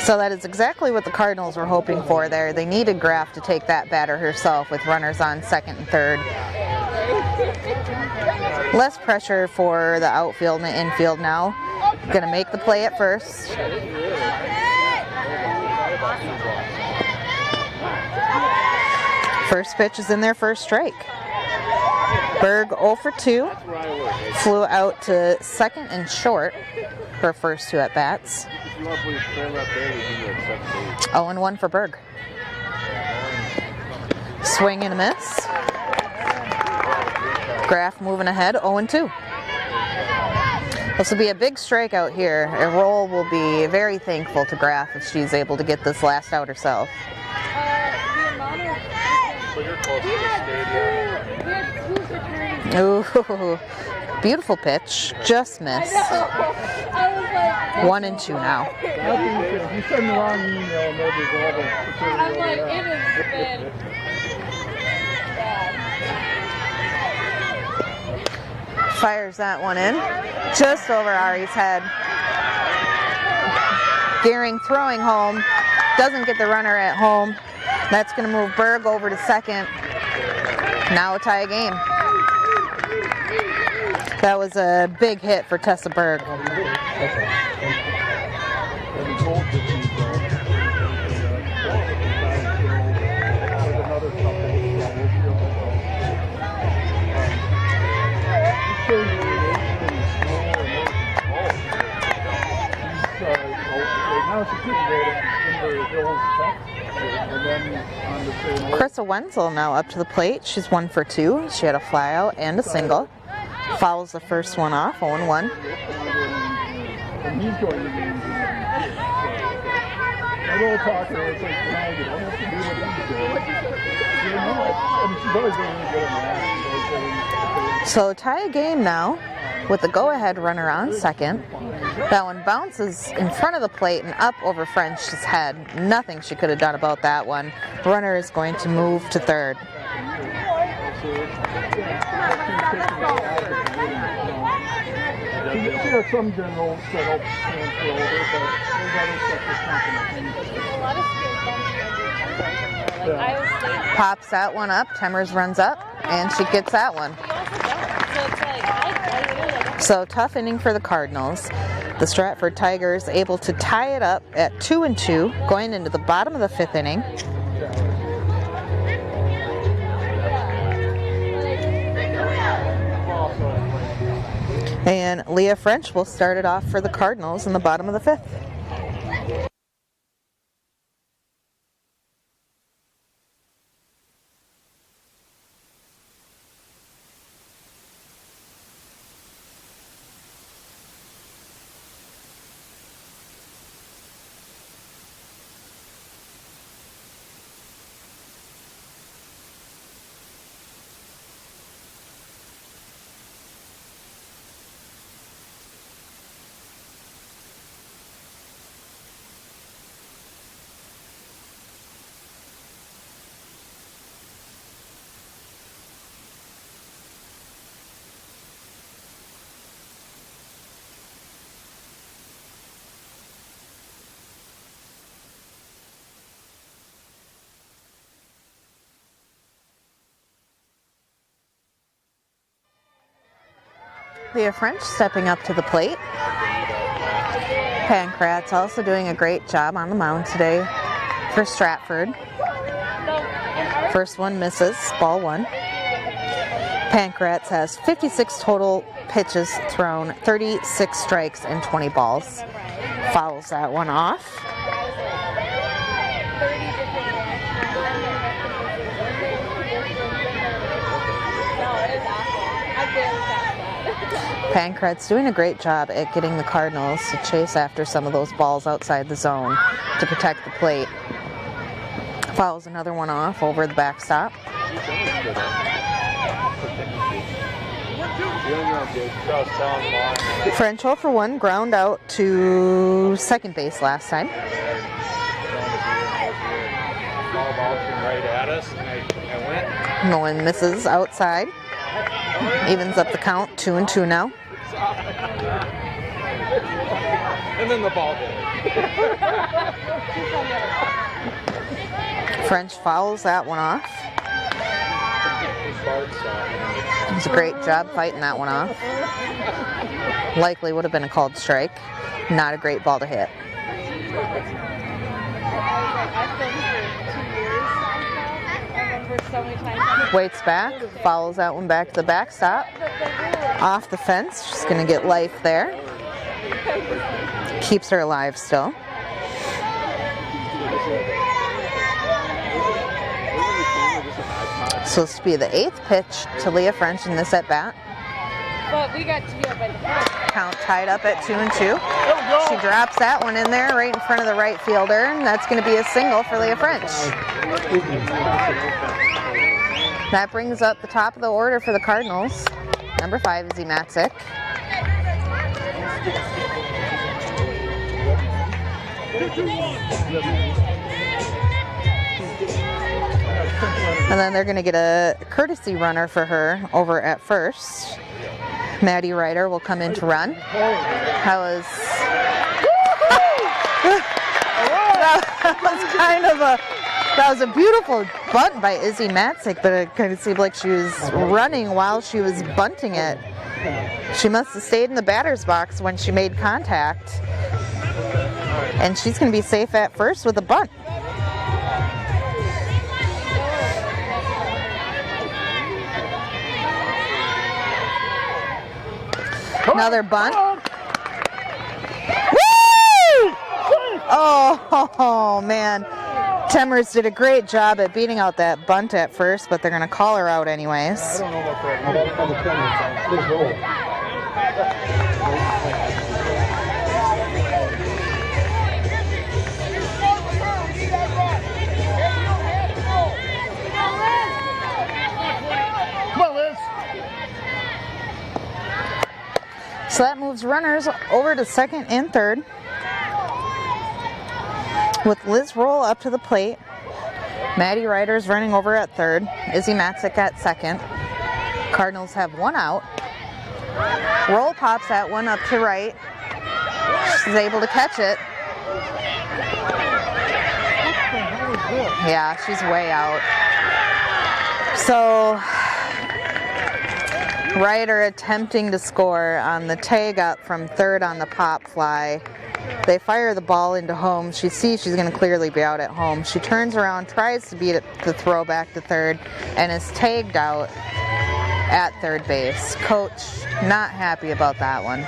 So that is exactly what the Cardinals were hoping for there. They needed Graff to take that batter herself with runners on second and third. Less pressure for the outfield and the infield now. Going to make the play at first. First pitch is in there for a strike. Berg 0 for 2. Flew out to second and short her first two at-bats. 0-1 for Berg. Swing and a miss. Graff moving ahead, 0-2. This will be a big strikeout here. Roll will be very thankful to Graff if she's able to get this last out herself. Ooh, beautiful pitch, just missed. 1-2 now. You send the wrong email, nobody's over. I'm like, it has been bad. Fires that one in, just over Ari's head. Gearing throwing home, doesn't get the runner at home. That's going to move Berg over to second. Now a tie game. That was a big hit for Tessa Berg. Carissa Wenzel now up to the plate. She's 1 for 2. She had a flyout and a single. Fouls the first one off, 0-1. And he's going to games. A little talker, it's like, no, you don't have to do what he's doing. You know, I mean, she's always been really good at that. So tie a game now with the go-ahead runner on second. That one bounces in front of the plate and up over French's head. Nothing she could have done about that one. Runner is going to move to third. She has some general setup transfer over, but there's other stuff that's not going to change. A lot of skills like Iowa State. Pops that one up. Temers runs up, and she gets that one. So tough inning for the Cardinals. The Stratford Tigers able to tie it up at 2-2, going into the bottom of the 5th inning. And Leah French will start it off for the Cardinals in the bottom of the 5th. Leah French stepping up to the plate. Pankratz also doing a great job on the mound today for Stratford. First one misses, ball 1. Pankratz has 56 total pitches thrown, 36 strikes and 20 balls. Fouls that one off. Pankratz doing a great job at getting the Cardinals to chase after some of those balls outside the zone to protect the plate. Fouls another one off over the backstop. French 0 for 1, ground out to second base last time. Right at us, and I went. No one misses outside. Evens up the count, 2-2 now. And then the ball hit. French fouls that one off. It was a great job fighting that one off. Likely would have been a called strike. Not a great ball to hit. Waits back, follows that one back to the backstop. Off the fence, she's going to get life there. Keeps her alive still. So this will be the 8th pitch to Leah French in this at-bat. But we got to be up by the first. Count tied up at 2-2. She drops that one in there right in front of the right fielder, and that's going to be a single for Leah French. That brings up the top of the order for the Cardinals. Number 5, Izzy Matzik. And then they're going to get a courtesy runner for her over at first. Maddie Ryder will come in to run. That was a beautiful bunt by Izzy Matzik, but it kind of seemed like she was running while she was bunting it. She must have stayed in the batter's box when she made contact. And she's going to be safe at first with a bunt. Another bunt. Woo! Oh, man. Temmers did a great job at beating out that bunt at first, but they're going to call her out anyways. I don't know about that. Now that's number 20, Liz Roll. Come on, Liz. So that moves runners over to second and third, with Liz Roll up to the plate. Maddie Ryder's running over at third. Izzy Matzik at second. Cardinals have one out. Roll pops that one up to right. She's able to catch it. Yeah, she's way out. So Ryder attempting to score on the tag up from third on the pop fly. They fire the ball into home. She sees she's going to clearly be out at home. She turns around, tries to beat it, the throw back to third, and is tagged out at third base. Coach not happy about that one.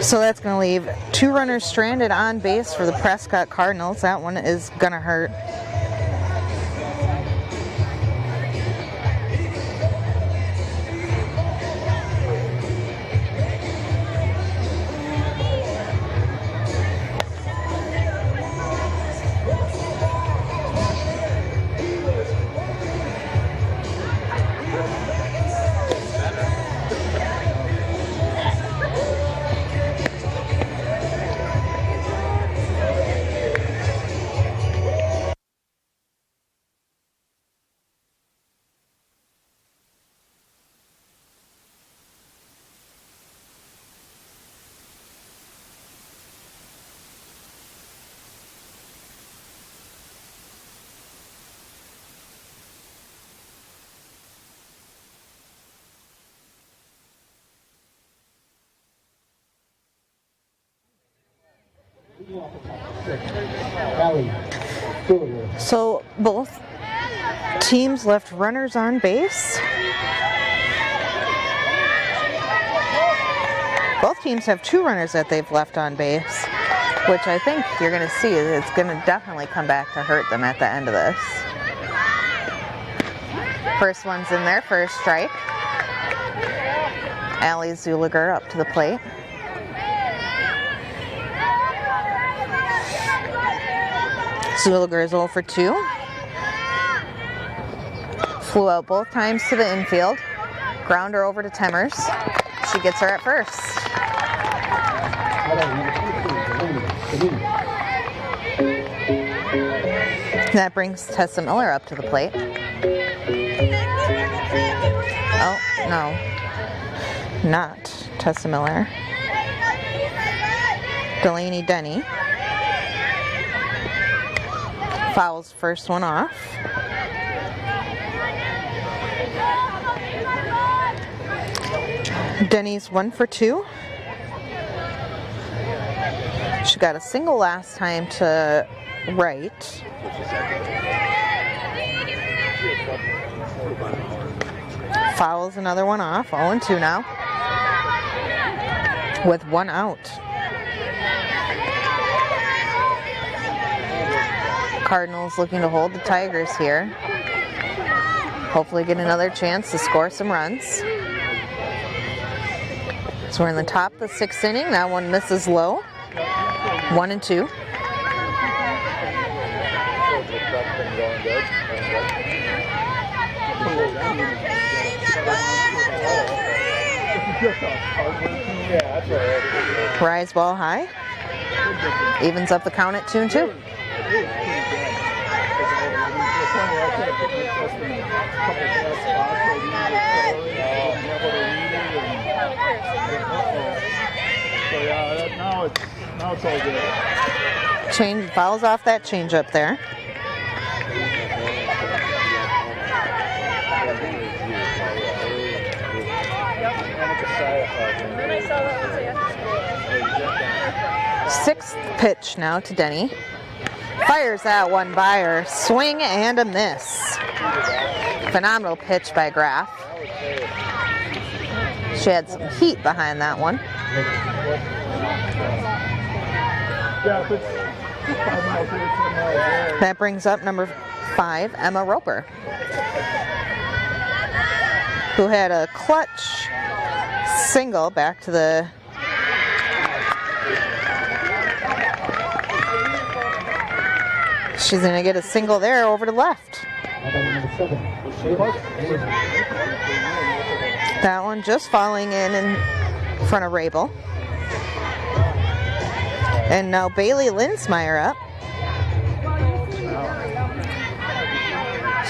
So that's going to leave two runners stranded on base for the Prescott Cardinals. That one is going to hurt. So both teams left runners on base. Both teams have two runners that they've left on base, which I think you're going to see it's going to definitely come back to hurt them at the end of this. First one's in there for a strike. Allie Zuliger up to the plate. Zuliger is 0 for 2. Flew out both times to the infield. Grounder over to Temmers. She gets her at first. That brings Tessa Miller up to the plate. Oh, no. Not Tessa Miller. Delaney Denny. Fouls first one off. Denny's 1 for 2. She got a single last time to right. Fouls another one off. 0-2 now. With one out. Cardinals looking to hold the Tigers here. Hopefully get another chance to score some runs. So we're in the top of the 6th inning. That one misses low. 1-2. Rise ball high. Evens up the count at 2-2. Now it's all good. Change fouls off that change up there. Sixth pitch now to Denny. Fires that one by her. Swing and a miss. Phenomenal pitch by Graff. She had some heat behind that one. Yeah, if it's 5 miles here, 10 miles there. That brings up number 5, Emma Roper, who had a clutch single back to the she's going to get a single there over to left. That one just falling in front of Rabel. And now Bailey Linsmeyer up.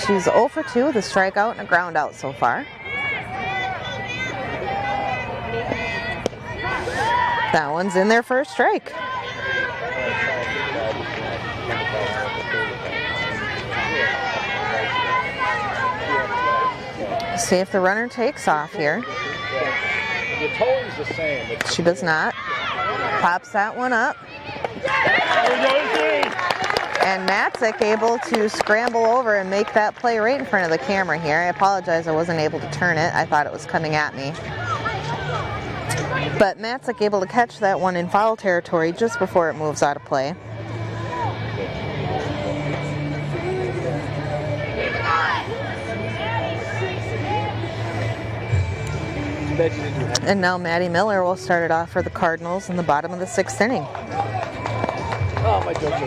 She's 0 for 2 with a strikeout and a ground out so far. That one's in there for a strike. See if the runner takes off here. The towing's the same. She does not. Pops that one up. And Matzik able to scramble over and make that play right in front of the camera here. I apologize I wasn't able to turn it. I thought it was coming at me. But Matzik able to catch that one in foul territory just before it moves out of play. And now Maddie Miller will start it off for the Cardinals in the bottom of the 6th inning. Oh, my jokes are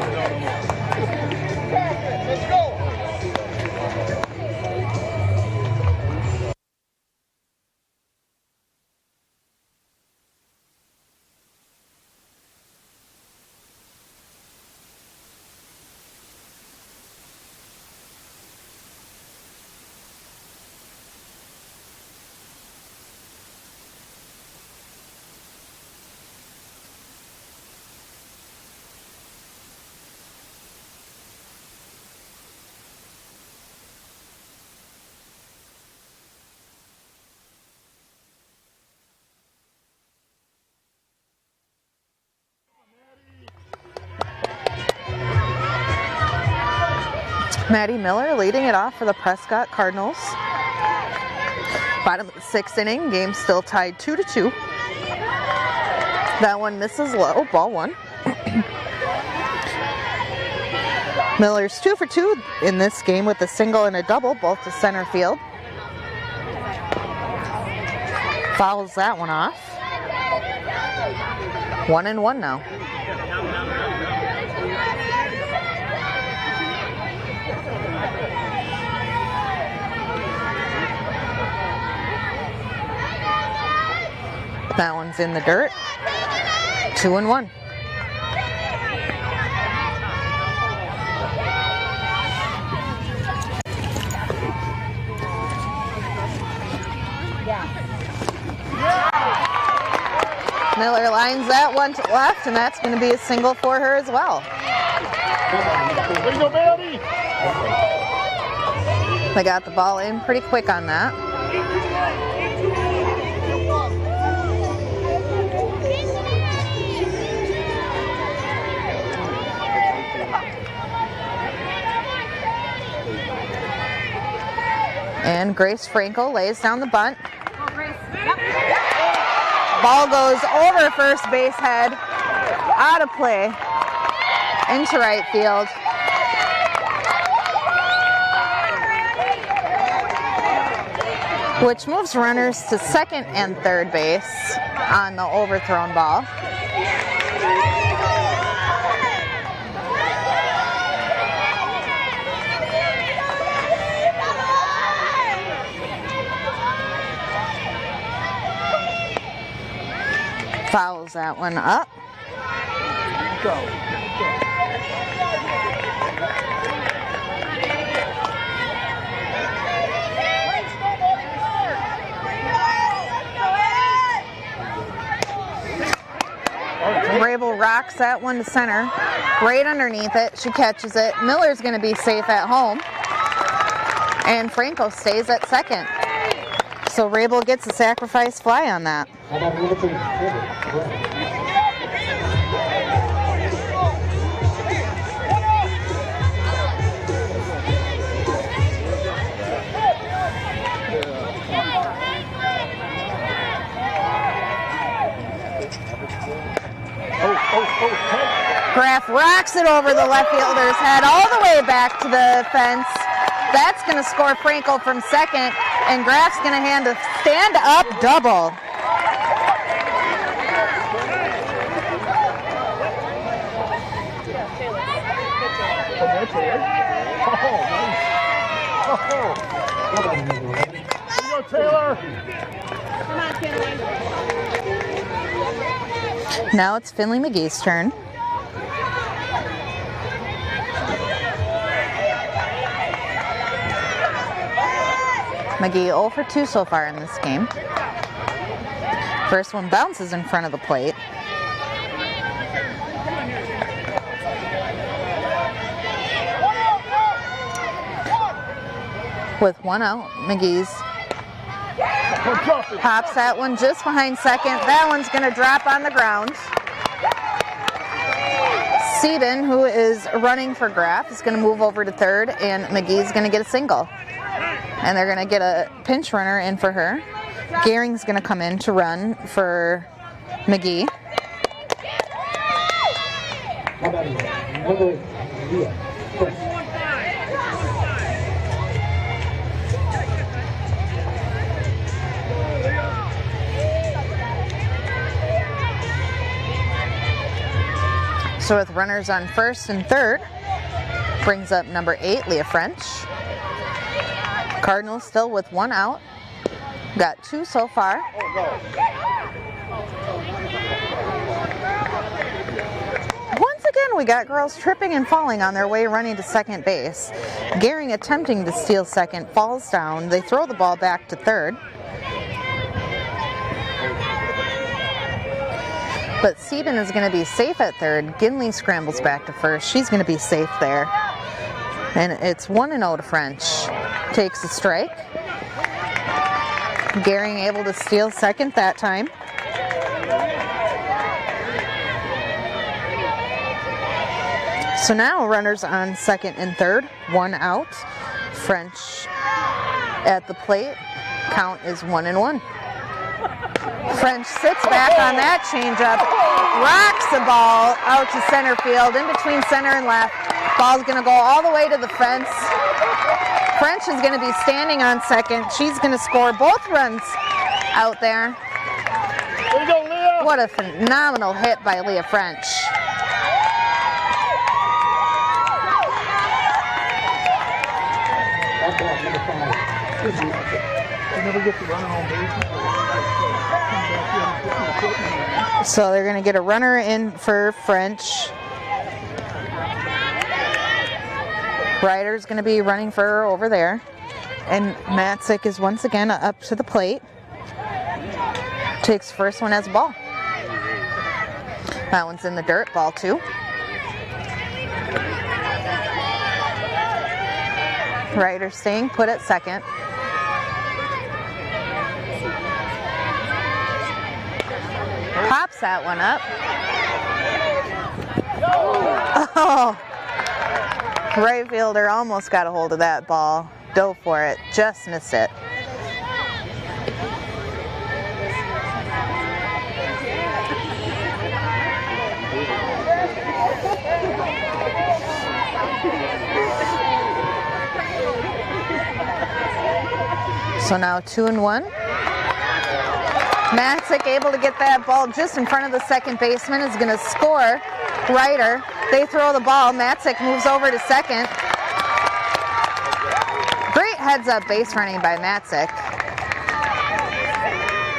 Let's go! Maddie Miller leading it off for the Prescott Cardinals. Bottom of the 6th inning, game still tied 2-2. That one misses low, ball 1. Miller's 2 for 2 in this game with a single and a double, both to center field. Fouls that one off. 1-1 now. That one's in the dirt. 2-1. Miller lines that one to left, and that's going to be a single for her as well. There you go, Maddie! They got the ball in pretty quick on that. And Grace Frankel lays down the bunt. Ball goes over first base head, out of play, into right field. Which moves runners to second and third base on the overthrown ball. Fouls that one up. Rabel rocks that one to center. Right underneath it. She catches it. Miller's going to be safe at home. And Franco stays at second. So Rabel gets a sacrifice fly on that. Oh, Graff rocks it over the left fielder's head all the way back to the fence. That's going to score Frankel from second, and Graff's going to hand a stand-up double. Taylor. Come on, Kinley. Now it's Finley McGee's turn. McGee 0 for 2 so far in this game. First one bounces in front of the plate. With 1 out, McGee's pops that one just behind second. That one's going to drop on the ground. Sieben, who is running for Graff, is going to move over to third, and McGee's going to get a single. And they're going to get a pinch runner in for her. Gehring's going to come in to run for McGee. So with runners on first and third, brings up number 8, Leah French. Cardinals still with 1 out. Got 2 so far. Once again, we got girls tripping and falling on their way running to second base. Gehring attempting to steal second, falls down. They throw the ball back to third. But Sieben is going to be safe at third. Ginley scrambles back to first. She's going to be safe there. And it's 1-0 to French. Takes a strike. Gehring able to steal second that time. So now runners on second and third. 1 out. French at the plate. Count is 1-1. French sits back on that changeup, rocks the ball out to center field, in between center and left. Ball's going to go all the way to the fence. French is going to be standing on second. She's going to score both runs out there. There you go, Leah. What a phenomenal hit by Leah French. You never get to run on base. So they're going to get a runner in for French. Ryder's going to be running for her over there. And Matzik is once again up to the plate. Takes first one as a ball. That one's in the dirt, ball 2. Ryder staying put at second. Pops that one up. Oh, right fielder almost got a hold of that ball. Dove for it, just missed it. So now 2-1. Matzik able to get that ball just in front of the second baseman, is going to score. Ryder, they throw the ball. Matzik moves over to second. Great heads-up base running by Matzik.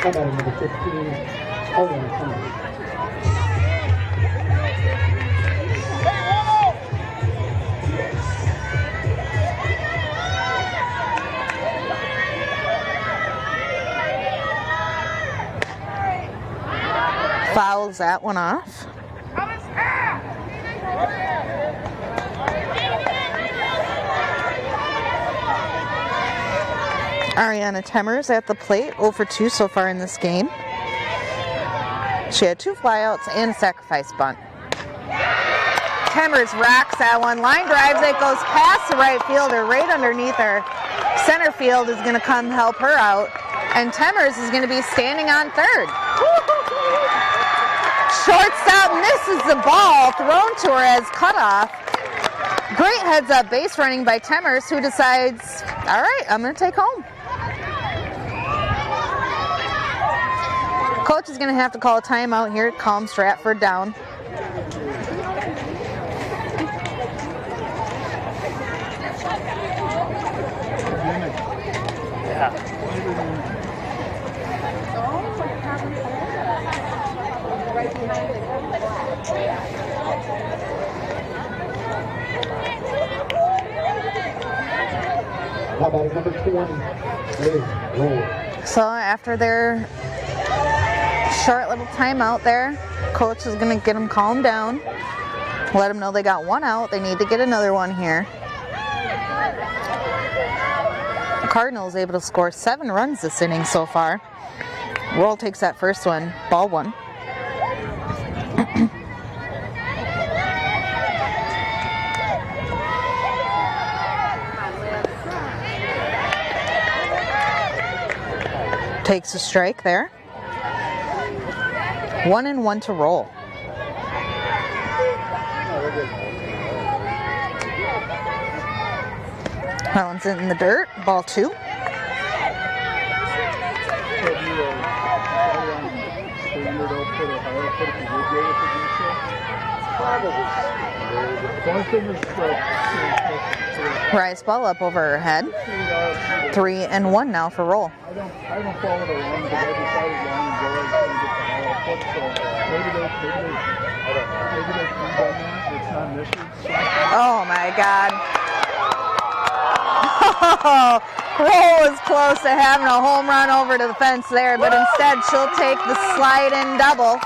Number 15, Fouls that one off. Ariana Temmers at the plate, 0 for 2 so far in this game. She had 2 flyouts and a sacrifice bunt. Temmers rocks that one, line drives it, goes past the right fielder, right underneath her. Center field is going to come help her out, and Temmers is going to be standing on third. Shortstop misses the ball, thrown to her as cutoff. Great heads-up base running by Temmers, who decides, all right, I'm going to take home. Coach is going to have to call a timeout here to calm Stratford down. How about number 20? Roll. So after their short little timeout there, coach is going to get them calmed down. Let them know they got one out. They need to get another one here. The Cardinals able to score 7 runs this inning so far. Roll takes that first one, ball 1. Takes a strike there. 1-1 to roll. That one's in the dirt. Ball 2. Rise ball up over her head. 3-1 now for roll. I don't follow the line because I decided long ago I was going to get the ball put, so maybe they come down there. It's not an issue. Oh my God. Roll was close to having a home run over to the fence there, but instead she'll take the slide-in double.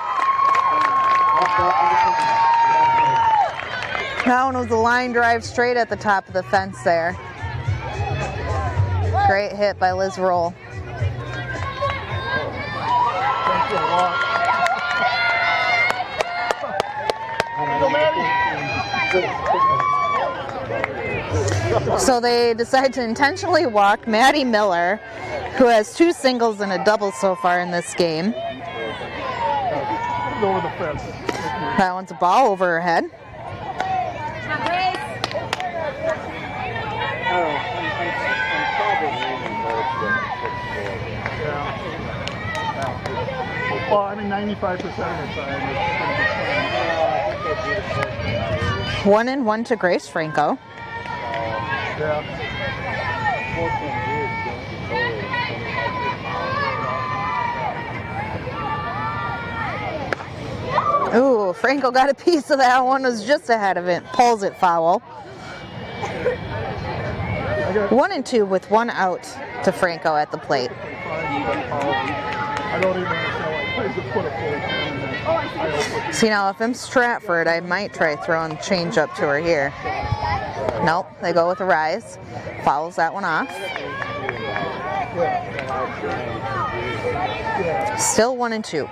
That one was a line drive straight at the top of the fence there. Great hit by Liz Roll. Thank you a lot. So they decide to intentionally walk Maddie Miller, who has 2 singles and a double so far in this game. Go over the fence. That one's a ball over her head. Well, I mean, 95% of the time it's 1-1 to Grace Franco. yeah. Ooh, Franco got a piece of that one, was just ahead of it. Pulls it foul. 1-2 with 1 out to Franco at the plate. I don't even understand why plays to put a full time. See, now if I'm Stratford, I might try throwing change up to her here. Nope, they go with a rise. Fouls that one off. Still 1-2.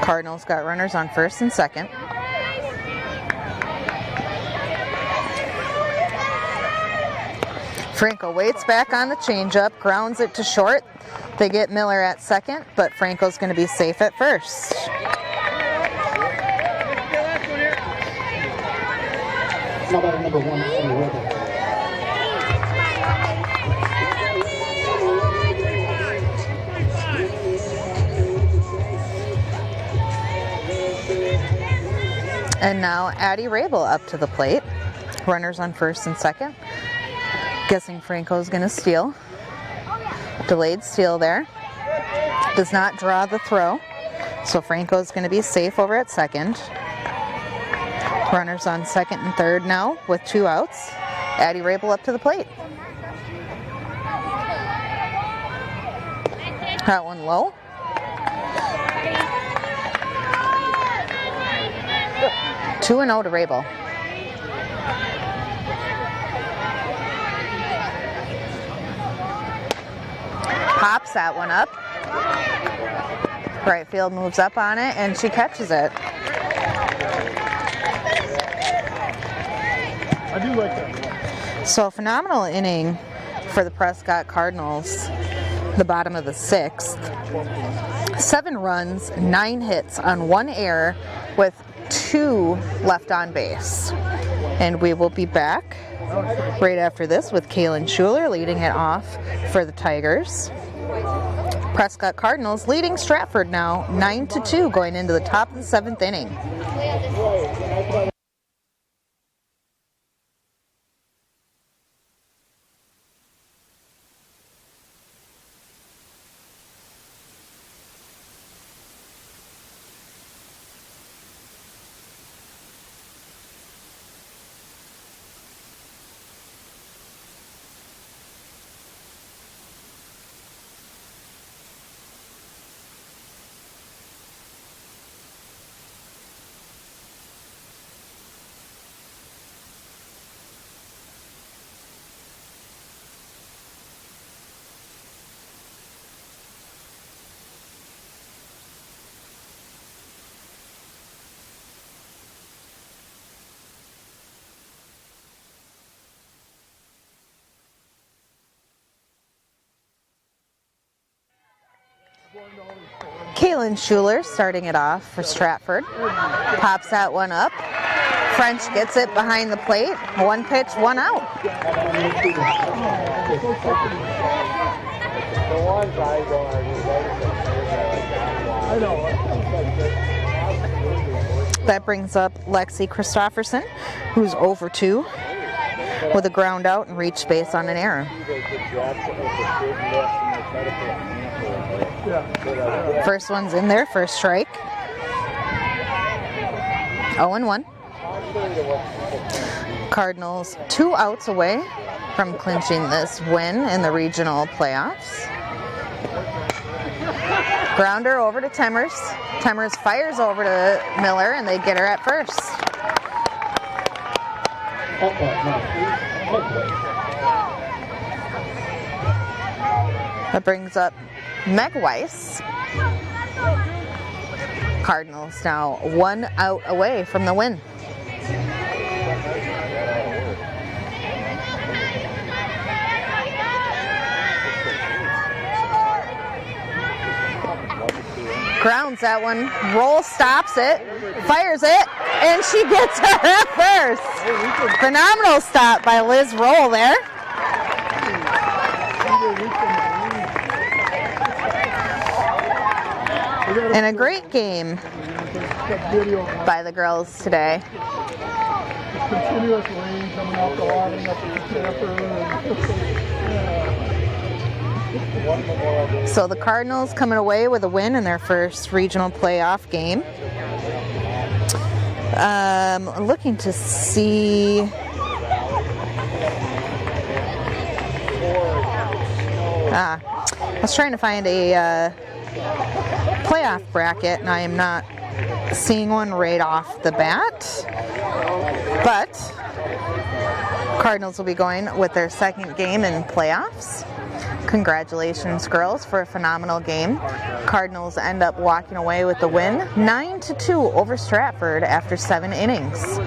Cardinals got runners on first and second. Franco waits back on the changeup, grounds it to short. They get Miller at second, but Franco's going to be safe at first. How about number 1 on the roll? And now Addie Rabel up to the plate. Runners on first and second. Guessing Franco's going to steal. Delayed steal there. Does not draw the throw. So Franco's going to be safe over at second. Runners on second and third now with 2 outs. Addie Rabel up to the plate. That one low. Two and 0 to Rabel. Pops that one up. Right field moves up on it and she catches it. I do like that. So a phenomenal inning for the Prescott Cardinals. The bottom of the 6th. 7 runs, 9 hits on 1 error with 2 left on base. And we will be back right after this with Kaylin Schuler leading it off for the Tigers. Prescott Cardinals leading Stratford now 9-2 going into the top of the 7th inning. Kaylin Schuler starting it off for Stratford. Pops that one up. French gets it behind the plate. 1 pitch, 1 out. That brings up Lexi Christofferson, who's over 2 with a ground out and reach base on an error. First one's in there, first strike. 0-1. Cardinals 2 outs away from clinching this win in the regional playoffs. Grounder over to Temmers. Temmers fires over to Miller and they get her at first. That brings up Meg Weiss. Cardinals now 1 out away from the win. Grounds that one, Roll stops it, fires it, and she gets her at first. Phenomenal stop by Liz Roll there. And a great game by the girls today. Continuous rain coming off the line up to Stratford. So the Cardinals coming away with a win in their first regional playoff game. Looking to see. I was trying to find a playoff bracket, and I am not seeing one right off the bat. But Cardinals will be going with their second game in playoffs. Congratulations, girls, for a phenomenal game. Cardinals end up walking away with the win, 9-2 over Stratford after 7 innings.